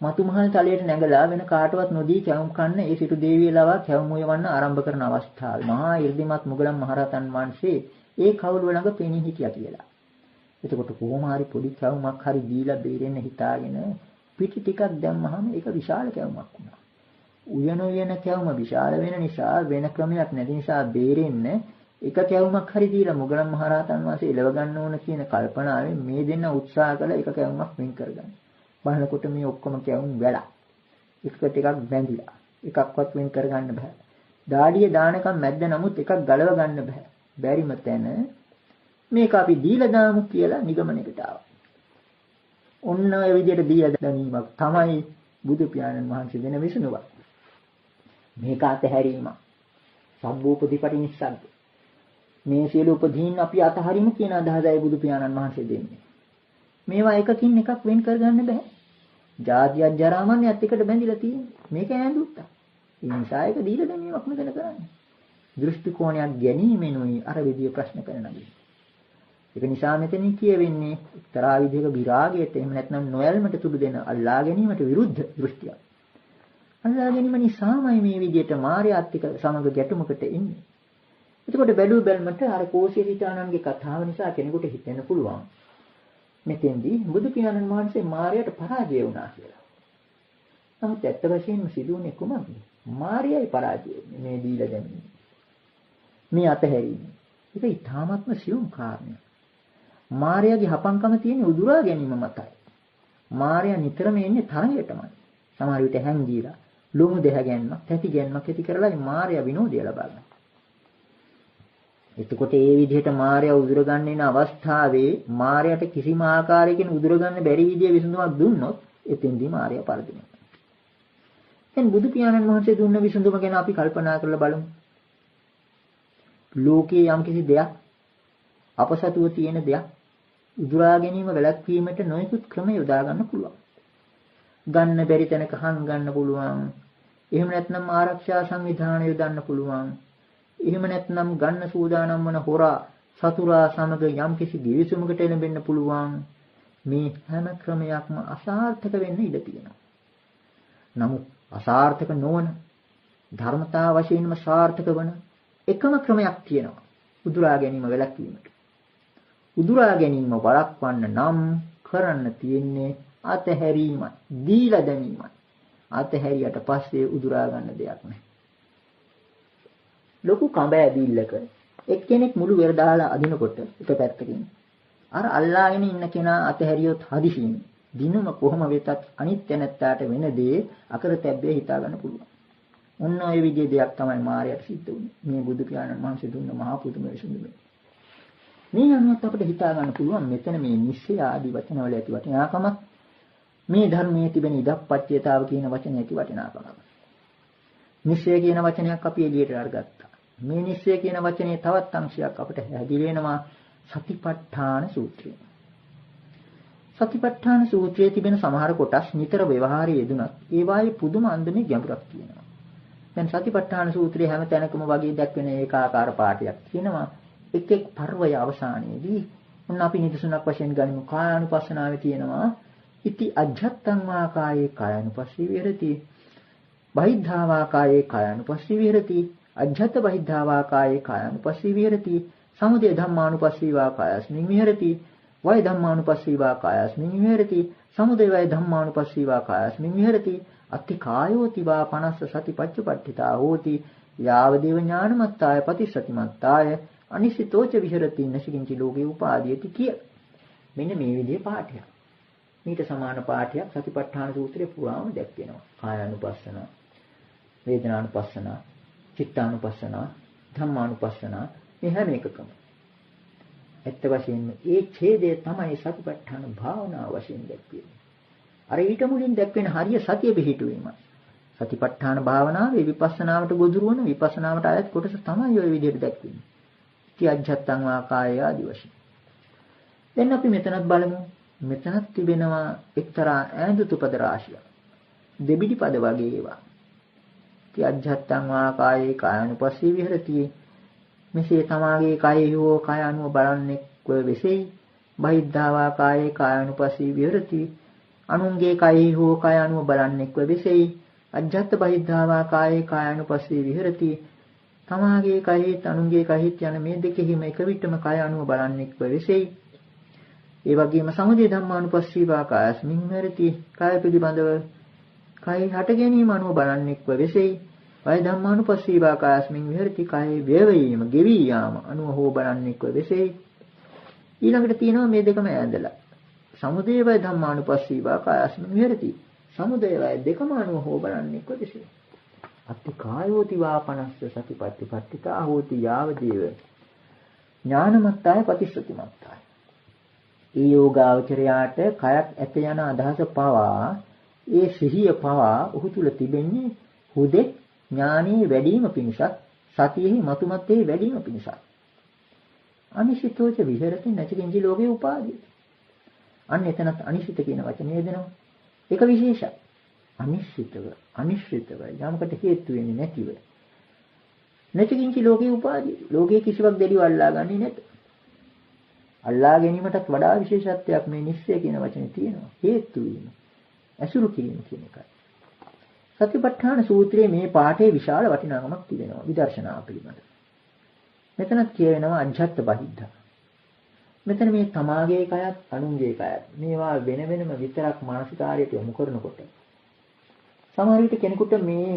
මතුමහල් තලයට නැගලා වෙන කාටවත් නොදී කැවුම් කන්න ඒ සිටු දෙවිය ලවා කැවුම් උයවන්න ආරම්භ කරන අවස්ථාවේ මහා 이르දිමත් මුගලන් මහරහතන් වහන්සේ ඒ කවුළු ළඟ පෙනී හිටියා කියලා. එතකොට කොහොම හරි පොඩි කැවුමක් හරි දීලා බේරෙන්න හිතාගෙන පිටි ටිකක් දැම්මහම ඒක විශාල කැවුමක් වුණා. උයන කැවුම විශාල වෙන නිසා වෙන ක්‍රමයක් නැති නිසා බේරෙන්න එක කැවුමක් හරි දීලා මුගලන් මහරහතන් වහන්සේ එලව ගන්න ඕන කියන කල්පනාවෙන් මේ දෙන්න උත්සාහ කළා එක කැවුමක් වෙන් කරගන්න. බලනකොට මේ ඔක්කොම කැවුම් වැලා. එකට එකක් බැඳිලා. එකක්වත් වෙන් කරගන්න බෑ. දාඩිය දානකම් මැද්ද නමුත් එකක් ගලව ගන්න බෑ. බැරිම තැන මේක අපි දීලා දාමු කියලා නිගමනයකට ආවා. ඔන්න ඔය විදිහට දීලා දැමීමක් තමයි බුදු පියාණන් වහන්සේ දෙන විසඳුමක්. මේක අතහැරීම. සම්බෝපදීපටි නිස්සග්ග. මේ සියලු උපදීන් අපි අතහරිමු කියන අදහසයි බුදු පියාණන් වහන්සේ දෙන්නේ. මේවා එකකින් එකක් වෙන් කරගන්න බෑ. ජාතියක් ජරාමරණයත් එකට බැඳිලා තියෙන්නේ. මේක ඇඳුත්තා. ඒ නිසා ඒක දීලා දැමීමක් මෙතන කරන්නේ. දෘෂ්ටි කෝණයක් ගැනීමෙනුයි අර විදිය ප්‍රශ්න කරනදී. ඒක නිසා මෙතනින් කියවෙන්නේ එක්තරා විදිහක විරාගයට එහෙම නැත්නම් නොයල්මට තුඩු දෙන අල්ලා ගැනීමට විරුද්ධ දෘෂ්ටියක්. අල්ලා ගැනීම නිසාමයි මේ විදියට මායාත් එක්ක සමග ගැටුමකට එන්නේ. එතකොට බැලු බැලමට අර කෝසිය හිතානන්ගේ කතාව නිසා කෙනෙකුට හිතෙන්න පුළුවන් මෙතෙන්දී බුදු පියාණන් වහන්සේ මායාට පරාජය වුණා කියලා. නමුත් ඇත්ත වශයෙන්ම සිදුවුනේ කුමක්ද? මායයි පරාජය වෙන්නේ මේ දීලා දැමීම. මේ අතහැරීම. ඒක ඊටාත්ම සියුම් කාරණයක්. මායාගේ හපංකම තියෙන උදුරා ගැනීම මතයි. මායා නිතරම එන්නේ තරඟයටමයි. සමහර විට හැංගීලා ලොමු දෙහ ගැනීමක්, තැති ගැනීමක් ඇති කරලා මායා විනෝදය ලබා ගන්නවා. එතකොට ඒ විදිහට මායя උදුර ගන්න ඉන අවස්ථාවේ මායයට කිසිම ආකාරයකින් උදුර ගන්න බැරි විදිය විසඳුමක් දුන්නොත් එතෙන්දී මායя පරදිනවා. දැන් බුදු පියාණන් වහන්සේ දුන්න විසඳුම ගැන අපි කල්පනා කරලා බලමු. ලෝකයේ යම්කිසි දෙයක් අපසතුව තියෙන දෙයක් උදුරා ගැනීම වැළැක්වීමට නොයෙකුත් ක්‍රම යොදා ගන්න පුළුවන්. ගන්න බැරි තැනක හං ගන්න පුළුවන්. එහෙම නැත්නම් ආරක්ෂා සංවිධානය යොදන්න පුළුවන්. එහෙම නැත්නම් ගන්න සූදානම් වන හොරා සතුරා සමග යම්කිසි දිවිසුමකට එළඹෙන්න පුළුවන්. මේ හැම ක්‍රමයක්ම අසාර්ථක වෙන්න ඉඩ තියෙනවා. නමුත් අසාර්ථක නොවන ධර්මතා වශයෙන්ම සාර්ථක වන එකම ක්‍රමයක් තියෙනවා. උදුරා ගැනීම වැළැක්වීමට. උදුරා ගැනීම වළක්වන්න නම් කරන්න තියෙන්නේ අතහැරීමයි, දීලා දැමීමයි. අතහැරියට පස්සේ උදුරා ගන්න දෙයක් නැහැ. ලොකු කඹෑ බිල්ලක එක්කෙනෙක් මුළු වෙර දාලා අදිනකොට එක පැත්තකින් අර අල්ලාගෙන ඉන්න කෙනා අතහැරියොත් හදිසියෙන් දිනුම කොහොම වෙතත් අනිත් තැනත්තාට වෙන දේ අකරතැබ්බේ හිතා ගන්න පුළුවන්. ඔන්න ඔය විදිහේ දෙයක් තමයි මායයට සිද්ධ වුනේ. මේ බුදු පියාණන් වහන්සේ දුන්න මහා පුදුම විසඳුම. මේ අනුවත් අපිට හිතා ගන්න පුළුවන් මෙතන මේ නිශ්චය ආදී වචනවල ඇති වටිනාකමක්, මේ ධර්මයේ තිබෙන ඉදප්පච්චයතාව කියන වචනේ ඇති වටිනාකමක්. නිශ්චය කියන වචනයක් අපි එළියට අරගත්තා. මේ නිශ්චය කියන වචනේ තවත් අංශයක් අපිට හැදිලි වෙනවා සතිපට්ඨාන සූත්‍රය. සතිපට්ඨාන සූත්‍රයේ තිබෙන සමහර කොටස් නිතර ව්‍යවහාරයේ යෙදුනත් ඒවායේ පුදුම අන්දමේ ගැඹුරක් තියෙනවා. දැන් සතිපට්ඨාන සූත්‍රයේ හැම තැනකම වගේ දැක්වෙන ඒකාකාර පාඩයක් තියෙනවා. එක් එක් පර්වය අවසානයේදී මොන අපි නිදසුනක් වශයෙන් ගනිමු. කායානුපස්සනාවේ තියෙනවා ඉති අජ්ජත්තං වා කායේ කායානුපස්සී විහෙරති, බහිද්ධා කායේ කායානුපස්සී විහෙරති, අජ්ජත් බහිද්ධා කායේ කායානුපස්සී විහෙරති, සමුදය ධම්මානුපස්සී වා කායස්මින් විහෙරති, වය ධම්මානුපස්සී වා කායස්මින් විහෙරති, සමුදය වය ධම්මානුපස්සී වා කායස්මින් විහෙරති, අත්ති කායෝති වා 50 සතිපච්චපට්ඨිතා හෝති, යාවදේව ඥානමත්තාය පතිසතිමත්තාය අනිසිතෝච විහෙරති නසිකින්චි ලෝකේ උපාදීයති කිය. මෙන්න මේ විදිහේ පාඨයක්. මේට සමාන පාඨයක් සතිපට්ඨාන සූත්‍රයේ පුරාම දැක්වෙනවා. කායානුපස්සන, වේදනානුපස්සන, චිත්තානුපස්සන, ධම්මානුපස්සන, මේ හැම එකකම ඇත්ත වශයෙන්ම ඒ ඡේදය තමයි සතිපට්ඨාන භාවනාව වශයෙන් දැක්වෙන්නේ. අර ඊට මුලින් දැක්වෙන හරිය සතිය පිහිටුවීම. සතිපට්ඨාන භාවනාවේ විපස්සනාවට ගොදුරු වන විපස්සනාවට අයත් කොටස තමයි ওই විදිහට දැක්වෙන්නේ. අජ්ජත්තං වා කාය ආදි වශයෙන්. දැන් අපි මෙතනත් බලමු. මෙතනත් තිබෙනවා එක්තරා ඈඳුතු පද රාශියක්. දෙබිඩි පද වගේ ඒවා. අජ්ජත්තං වා කායේ කායනුපස්සී විහෙරති. මෙසේ තමාගේ කයෙහි හෝ කය අනුව බලන්නෙක්ව වෙසෙයි. බහිද්ධා වා කායේ කායනුපස්සී විහෙරති. අනුන්ගේ කයෙහි හෝ කය අනුව බලන්නෙක්ව වෙසෙයි. අජ්ජත් බහිද්ධා වා කායේ කායනුපස්සී විහෙරති. තමාගේ කයෙහිත් අනුන්ගේ කයෙහිත් යන මේ දෙකෙහිම එක විටම කය අනුව බලන්නෙක්ව වෙසෙයි. ඒ වගේම සමුදය ධම්මානුපස්සී වා කායස්මින් විහෙරති. කය පිළිබඳව කය හට ගැනීම අනුව බලන්නෙක්ව වෙසෙයි. වය ධම්මානුපස්සී වා කායස්මින් විහෙරති. කය වේවීම ගෙවි යාම අනුව හෝ බලන්නෙක්ව වෙසෙයි. ඊළඟට තියෙනවා මේ දෙකම ඈඳලා. සමුදය වය ධම්මානුපස්සී වා කායස්මින් විහෙරති. සමුදය වය දෙකම අනුව හෝ බලන්නෙක්ව වෙසෙයි. අත්ති කායෝති වා 50 සතිපට්ඨිතා හෝති යාවදේව ඥානමත්තාය පතිස්සතිමත්තාය. ඒ යෝගාවචරයාට කයක් ඇත යන අදහස පවා ඒ සිහිය පවා ඔහු තුල තිබෙන්නේ හුදෙක් ඥානීය වැඩිම පිණිසක් සතියෙහි මතුමත්තේ වැඩිම පිණිසක්. අනිශ්චිතෝච විහෙරති නැචකින්ජි ලෝකේ උපාදී. අන්න එතනත් අනිශ්චිත කියන වචනේ දෙනවා. ඒක විශේෂයි. අනිශ්චිතව යමකට හේතු වෙන්නේ නැතිව. නැචකින්චි ලෝකේ උපාදී. ලෝකේ කිසිවක් දෙලිව අල්ලා ගන්නේ නැත. අල්ලා ගැනීමටත් වඩා විශේෂත්වයක් මේ නිශ්චය කියන වචනේ තියෙනවා. හේතු වීම. අසුරු කිරීම කියන එකයි. සතිපට්ඨාන සූත්‍රයේ මේ පාඩේ විශාල වටිනාකමක් තිබෙනවා විදර්ශනා පිළිබඳ. මෙතනත් කියවෙනවා අජ්ජත් බහිද්ධා. මෙතන මේ තමාගේ කයත් අනුන්ගේ කයත් මේවා වෙන වෙනම විතරක් මානසිකාරයට යොමු කරනකොට සමහර විට කෙනෙකුට මේ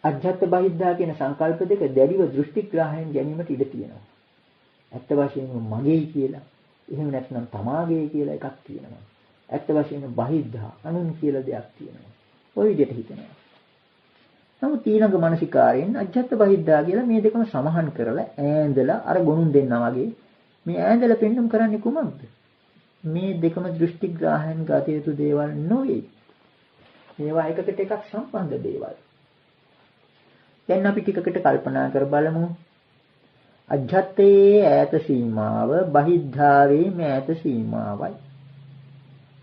අජ්ජත් බහිද්ධා කියන සංකල්ප දෙක දැඩිව දෘෂ්ටිග්‍රාහයෙන් ගැනීමට ඉඩ තියෙනවා. ඇත්ත වශයෙන්ම මගේ කියලා එහෙම නැත්නම් තමාගේ කියලා එකක් තියෙනවා. ඇත්ත වශයෙන්ම බහිද්ධා අනුන් කියලා දෙයක් තියෙනවා. ওই විදිහට හිතනවා. නමුත් ඊළඟ මානසිකාරයෙන් අජ්ජත් බහිද්ධා කියලා මේ දෙකම සමහන් කරලා ඈඳලා අර ගොනුන් දෙන්නා වගේ මේ ඈඳලා පෙන්නුම් කරන්නේ කුමක්ද? මේ දෙකම දෘෂ්ටිග්‍රාහයෙන් ගත යුතු දේවල් නොවේ. මේවා එකකට එකක් සම්බන්ධ දේවල්. දැන් අපි ටිකකට කල්පනා කර බලමු. අජ්ජත්තේ ඈත සීමාව බහිද්ධාවේ මෑත සීමාවයි.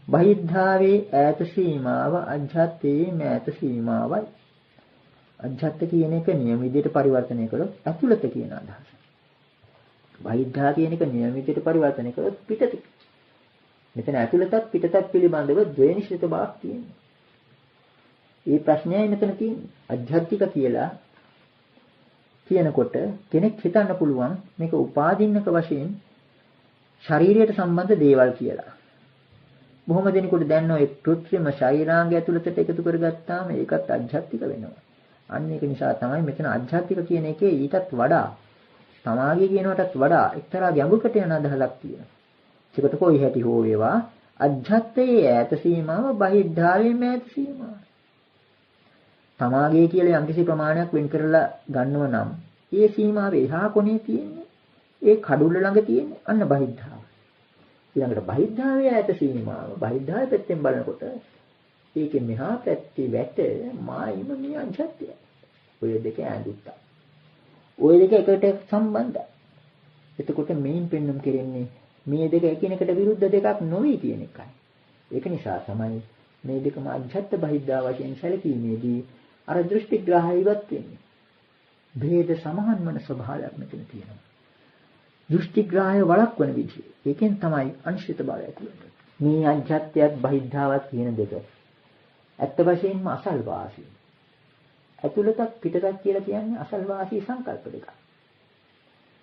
බහිද්ධාවේ ඈත සීමාව අජ්ජත්තේ මෑත සීමාවයි. අජ්ජත් කියන එක නියම විදිහට පරිවර්තනය කළොත් ඇතුළත කියන අදහස. බහිද්ධා කියන එක නියම විදිහට පරිවර්තනය කළොත් පිටත. මෙතන ඇතුළතත් පිටතත් පිළිබඳව ද්වේනිශ්චිත බවක් තියෙනවා. මේ ප්‍රශ්නයයි මෙතන තියෙන්නේ. අජ්ජත්තික කියලා කියනකොට කෙනෙක් හිතන්න පුළුවන් මේක උපාදින්නක වශයෙන් ශරීරයට සම්බන්ධ දේවල් කියලා. බොහොම දෙනෙකුට දැන් ඔය කෘත්‍රිම ශරීරාංගය ඇතුළතට එකතු කරගත්තාම ඒකත් අජ්ජත්තික වෙනවා. අන්න ඒක නිසා තමයි මෙතන අජ්ජත්තික කියන එකේ ඊටත් වඩා සමාගය කියනකටත් වඩා එක්තරා ගැඹුරකට යන අදහසක් තියෙනවා. ඒකට කොයි හැටි හෝ වේවා අජ්ජත්තේ ඈත සීමාව බහිද්ධාවේ මෑත සීමාව. සමාගය කියලා යම්කිසි ප්‍රමාණයක් වෙන් කරලා ගන්නව නම් ඒ සීමාවේ එහා කොනේ තියෙන්නේ ඒ කඩුල්ල ළඟ තියෙන්නේ අන්න බහිද්ධාව. ඊළඟට බහිද්ධාවේ ඈත සීමාව බහිද්ධාවේ පැත්තෙන් බලනකොට ඒකෙන් මෙහා පැත්තේ වැට මායිම මේ අජ්ජත්ය. ඔය දෙක ඇඳුත්තා. ඔය දෙක එකට සම්බන්ධයි. එතකොට මේන් පෙන්වුම් කෙරෙන්නේ මේ දෙක එකිනෙකට විරුද්ධ දෙකක් නොවේ කියන එකයි. ඒක නිසා තමයි මේ දෙකම අජ්ජත් බහිද්ධා වශයෙන් සැලකීමේදී අර දෘෂ්ටිග්‍රාහය ඉවත් වෙන්නේ. ભેද සමහන් වන ස්වභාවයක් මෙතන තියෙනවා. දෘෂ්ටිග්‍රාහය වළක්වන විදිය. ඒකෙන් තමයි අනිශ්චිත භාවය ඇති වෙන්නේ. මේ අජ්ජත්යත් බහිද්ධාවත් කියන දෙක ඇත්ත වශයෙන්ම අසල්වාසී. ඇතුළතත් පිටතත් කියලා කියන්නේ අසල්වාසී සංකල්ප දෙකක්.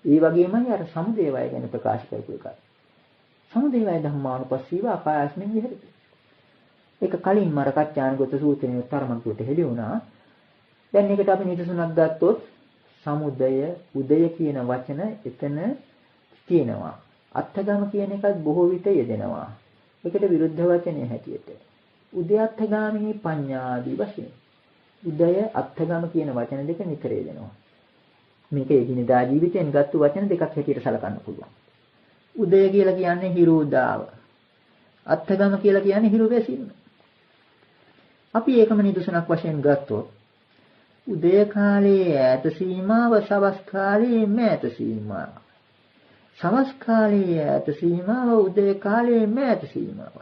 ඒ වගේමයි අර සමුදේවය ගැන ප්‍රකාශ කරපු එකක්. සමුදේවය ධම්මානුපස්සීව අපායස්මින් විහෙරති. ඒක කලින් මර කච්චානගත සූත්‍රයේ තරමක් දුරට හෙළි වුණා. දැන් මේකට අපි නිදසුනක් ගත්තොත් සමුදය උදය කියන වචන එතන තියෙනවා. අත්ථගම කියන එකත් බොහෝ විට යෙදෙනවා. ඒකට විරුද්ධ වචනය හැටියට. උදයත්ථගාමී පඤ්ඤාදී වශයෙන්. උදය අත්ථගම කියන වචන දෙක නිතර යෙදෙනවා. මේක එදිනෙදා ජීවිතෙන් ගත්ත වචන දෙකක් හැටියට සලකන්න පුළුවන්. උදය කියලා කියන්නේ හිරු උදාව. අත්ථගම කියලා කියන්නේ හිරු වැසීම. අපි ඒකම නිදසුනක් වශයෙන් ගත්තොත් උදය කාලයේ ඈත සීමාව සවස් කාලයේ මෑත සීමාව. සවස් කාලයේ ඈත සීමාව උදය කාලයේ මෑත සීමාව.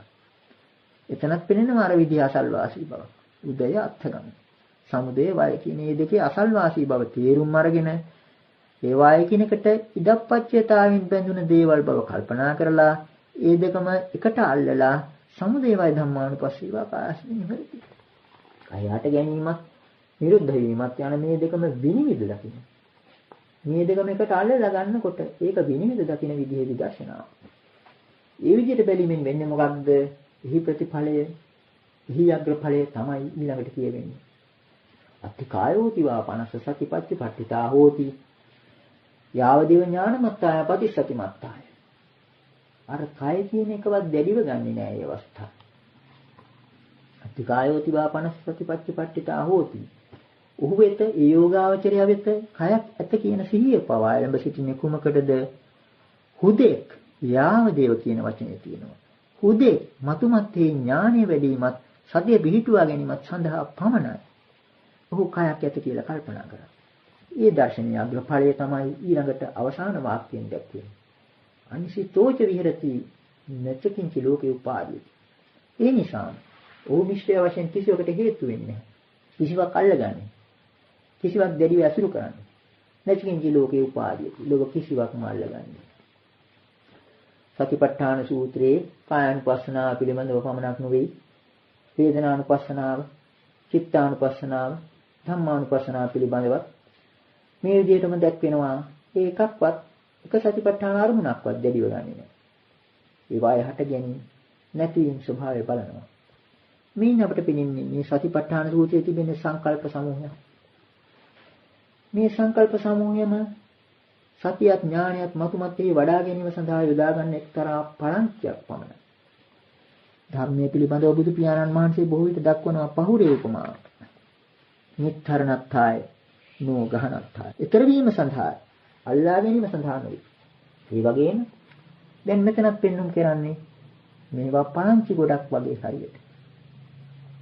එතනත් පෙනෙනවා අර විදිහ අසල්වාසී බව. උදය අත්ථගම. සමුදේ වය කියන මේ දෙකේ අසල්වාසී බව තේරුම් අරගෙන ඒ වාය කිනකට ඉදප්පච්චයතාවෙන් බැඳුන දේවල් බව කල්පනා කරලා ඒ දෙකම එකට අල්ලලා සමුදේ වය ධම්මානුපස්සීව ආකාශයෙන් ඉවරයි. කයට ගැනීමත් නිරුද්ධ වීමත් යන මේ දෙකම විනිවිද දකින්න. මේ දෙකම එකට අල්ලලා ගන්නකොට ඒක විනිවිද දකින්න විදිහේ විදර්ශනාව. ඒ විදිහට බැලීමෙන් වෙන්නේ මොකක්ද? එහි ප්‍රතිඵලය, එහි අග්‍රඵලය තමයි ඊළඟට කියවෙන්නේ. අත්ථකායෝති වා පනස්ස සතිපත්තිපට්ඨිතා හෝති. යාවදේව ඥානමත්තාය පටිසතිමත්තාය. අර කය කියන එකවත් දැඩිව ගන්නෙ නෑ මේ අවස්ථාව. අත්ථකායෝති වා පනස්ස සතිපත්තිපට්ඨිතා හෝති. ඔහු වෙත ඒ යෝගාවචරය වෙත කයක් ඇත කියන සිහිය පවා එළඹ සිටින කුමකටද? හුදෙක් යාවදේව කියන වචනේ තියෙනවා. හුදෙක් මතුමත්යේ ඥානෙ වැඩිමත් සතිය පිහිටුවා ගැනීමත් සඳහා පමණයි ඔහු කයක් ඇත කියලා කල්පනා කරා. ඒ දර්ශනීය අග්‍රඵලය තමයි ඊළඟට අවසාන වාක්‍යයෙන් දැක්වෙන්නේ. අනිසිතෝච විහෙරති නචකින්ච ලෝකේ උපාදී. ඒ නිසා ඔහු නිශ්චය වශයෙන් කිසිවකට හේතු වෙන්නේ නැහැ. කිසිවක් අල්ලගන්නේ. කිසිවක් දැඩිව ඇසුරු කරන්නේ. නචකින්ච ලෝකේ උපාදී. ලෝක කිසිවක්ම අල්ලගන්නේ. සතිපට්ඨාන සූත්‍රයේ කායानुපස්සනාව පිළිබඳව පමණක් නෙවෙයි වේදනානුපස්සනාව, චිත්තානුපස්සනාව, ධම්මානුපස්සනාව පිළිබඳව මේ විදිහටම දැක්වෙනවා. ඒකක්වත් එක සතිපට්ඨාන අරමුණක්වත් දැඩිව ගන්නෙ නැහැ. ඒ වාය හට ගැනීම නැතිවීම ස්වභාවය බලනවා. මේන් අපිට පෙනෙන්නේ මේ සතිපට්ඨාන සූත්‍රයේ තිබෙන සංකල්ප සමූහය. මේ සංකල්ප සමූහයම සතියත් ඥානයත් මතුමත්ෙහි වඩා ගැනීම සඳහා යොදා ගන්න එක්තරා පරංචයක් පමණයි. ධර්මයේ පිළිබඳව බුදු පියාණන් වහන්සේ බොහෝ විට දක්වනවා පහුරේ උපමාව. නිත්තරණත්ථය නෝ ගහනත්ථය. ඊතර වීම සඳහා අල්ලා ගැනීම සඳහා නෙවෙයි. ඒ වගේම දැන් මෙතනත් පෙන්눔 කරන්නේ මේවා පරංචි ගොඩක් වගේ හරියට.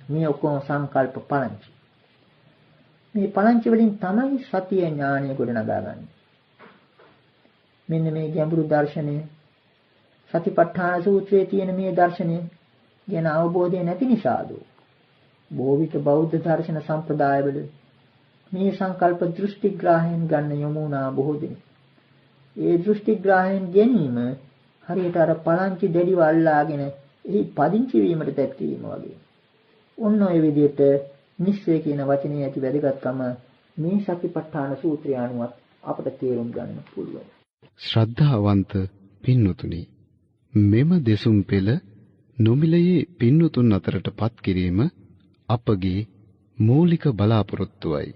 මේ ඔක්කොම සංකල්ප පරංචි. මේ පරංචි වලින් තමයි සතිය ඥානය ගොඩනගාගන්නේ. මෙන්න මේ ගැඹුරු දර්ශනය සතිපට්ඨාන සූත්‍රයේ තියෙන මේ දර්ශනය ගැන අවබෝධය නැති නිසාද බොහෝ විට බෞද්ධ දර්ශන සම්ප්‍රදායවල මේ සංකල්ප දෘෂ්ටිග්‍රාහයෙන් ගන්න යොමු වුණා බොහෝ දෙනෙක්. ඒ දෘෂ්ටිග්‍රාහයෙන් ගැනීම හරියට අර පලංචි දෙඩිව අල්ලාගෙන එහි පදිංචි වීමට දැක්වීම වගේ. ඔන්න ඔය විදිහට නිශ්චය කියන වචනේ ඇති වැදගත්කම මේ සතිපට්ඨාන සූත්‍රය අනුවත් අපට තේරුම් ගන්න පුළුවන්. ශ්‍රද්ධාවන්ත පින්වතුනි, මෙම දෙසුම් පෙළ නොමිලයේ පින්වතුන් අතරට පත් කිරීම අපගේ මූලික බලාපොරොත්තුවයි.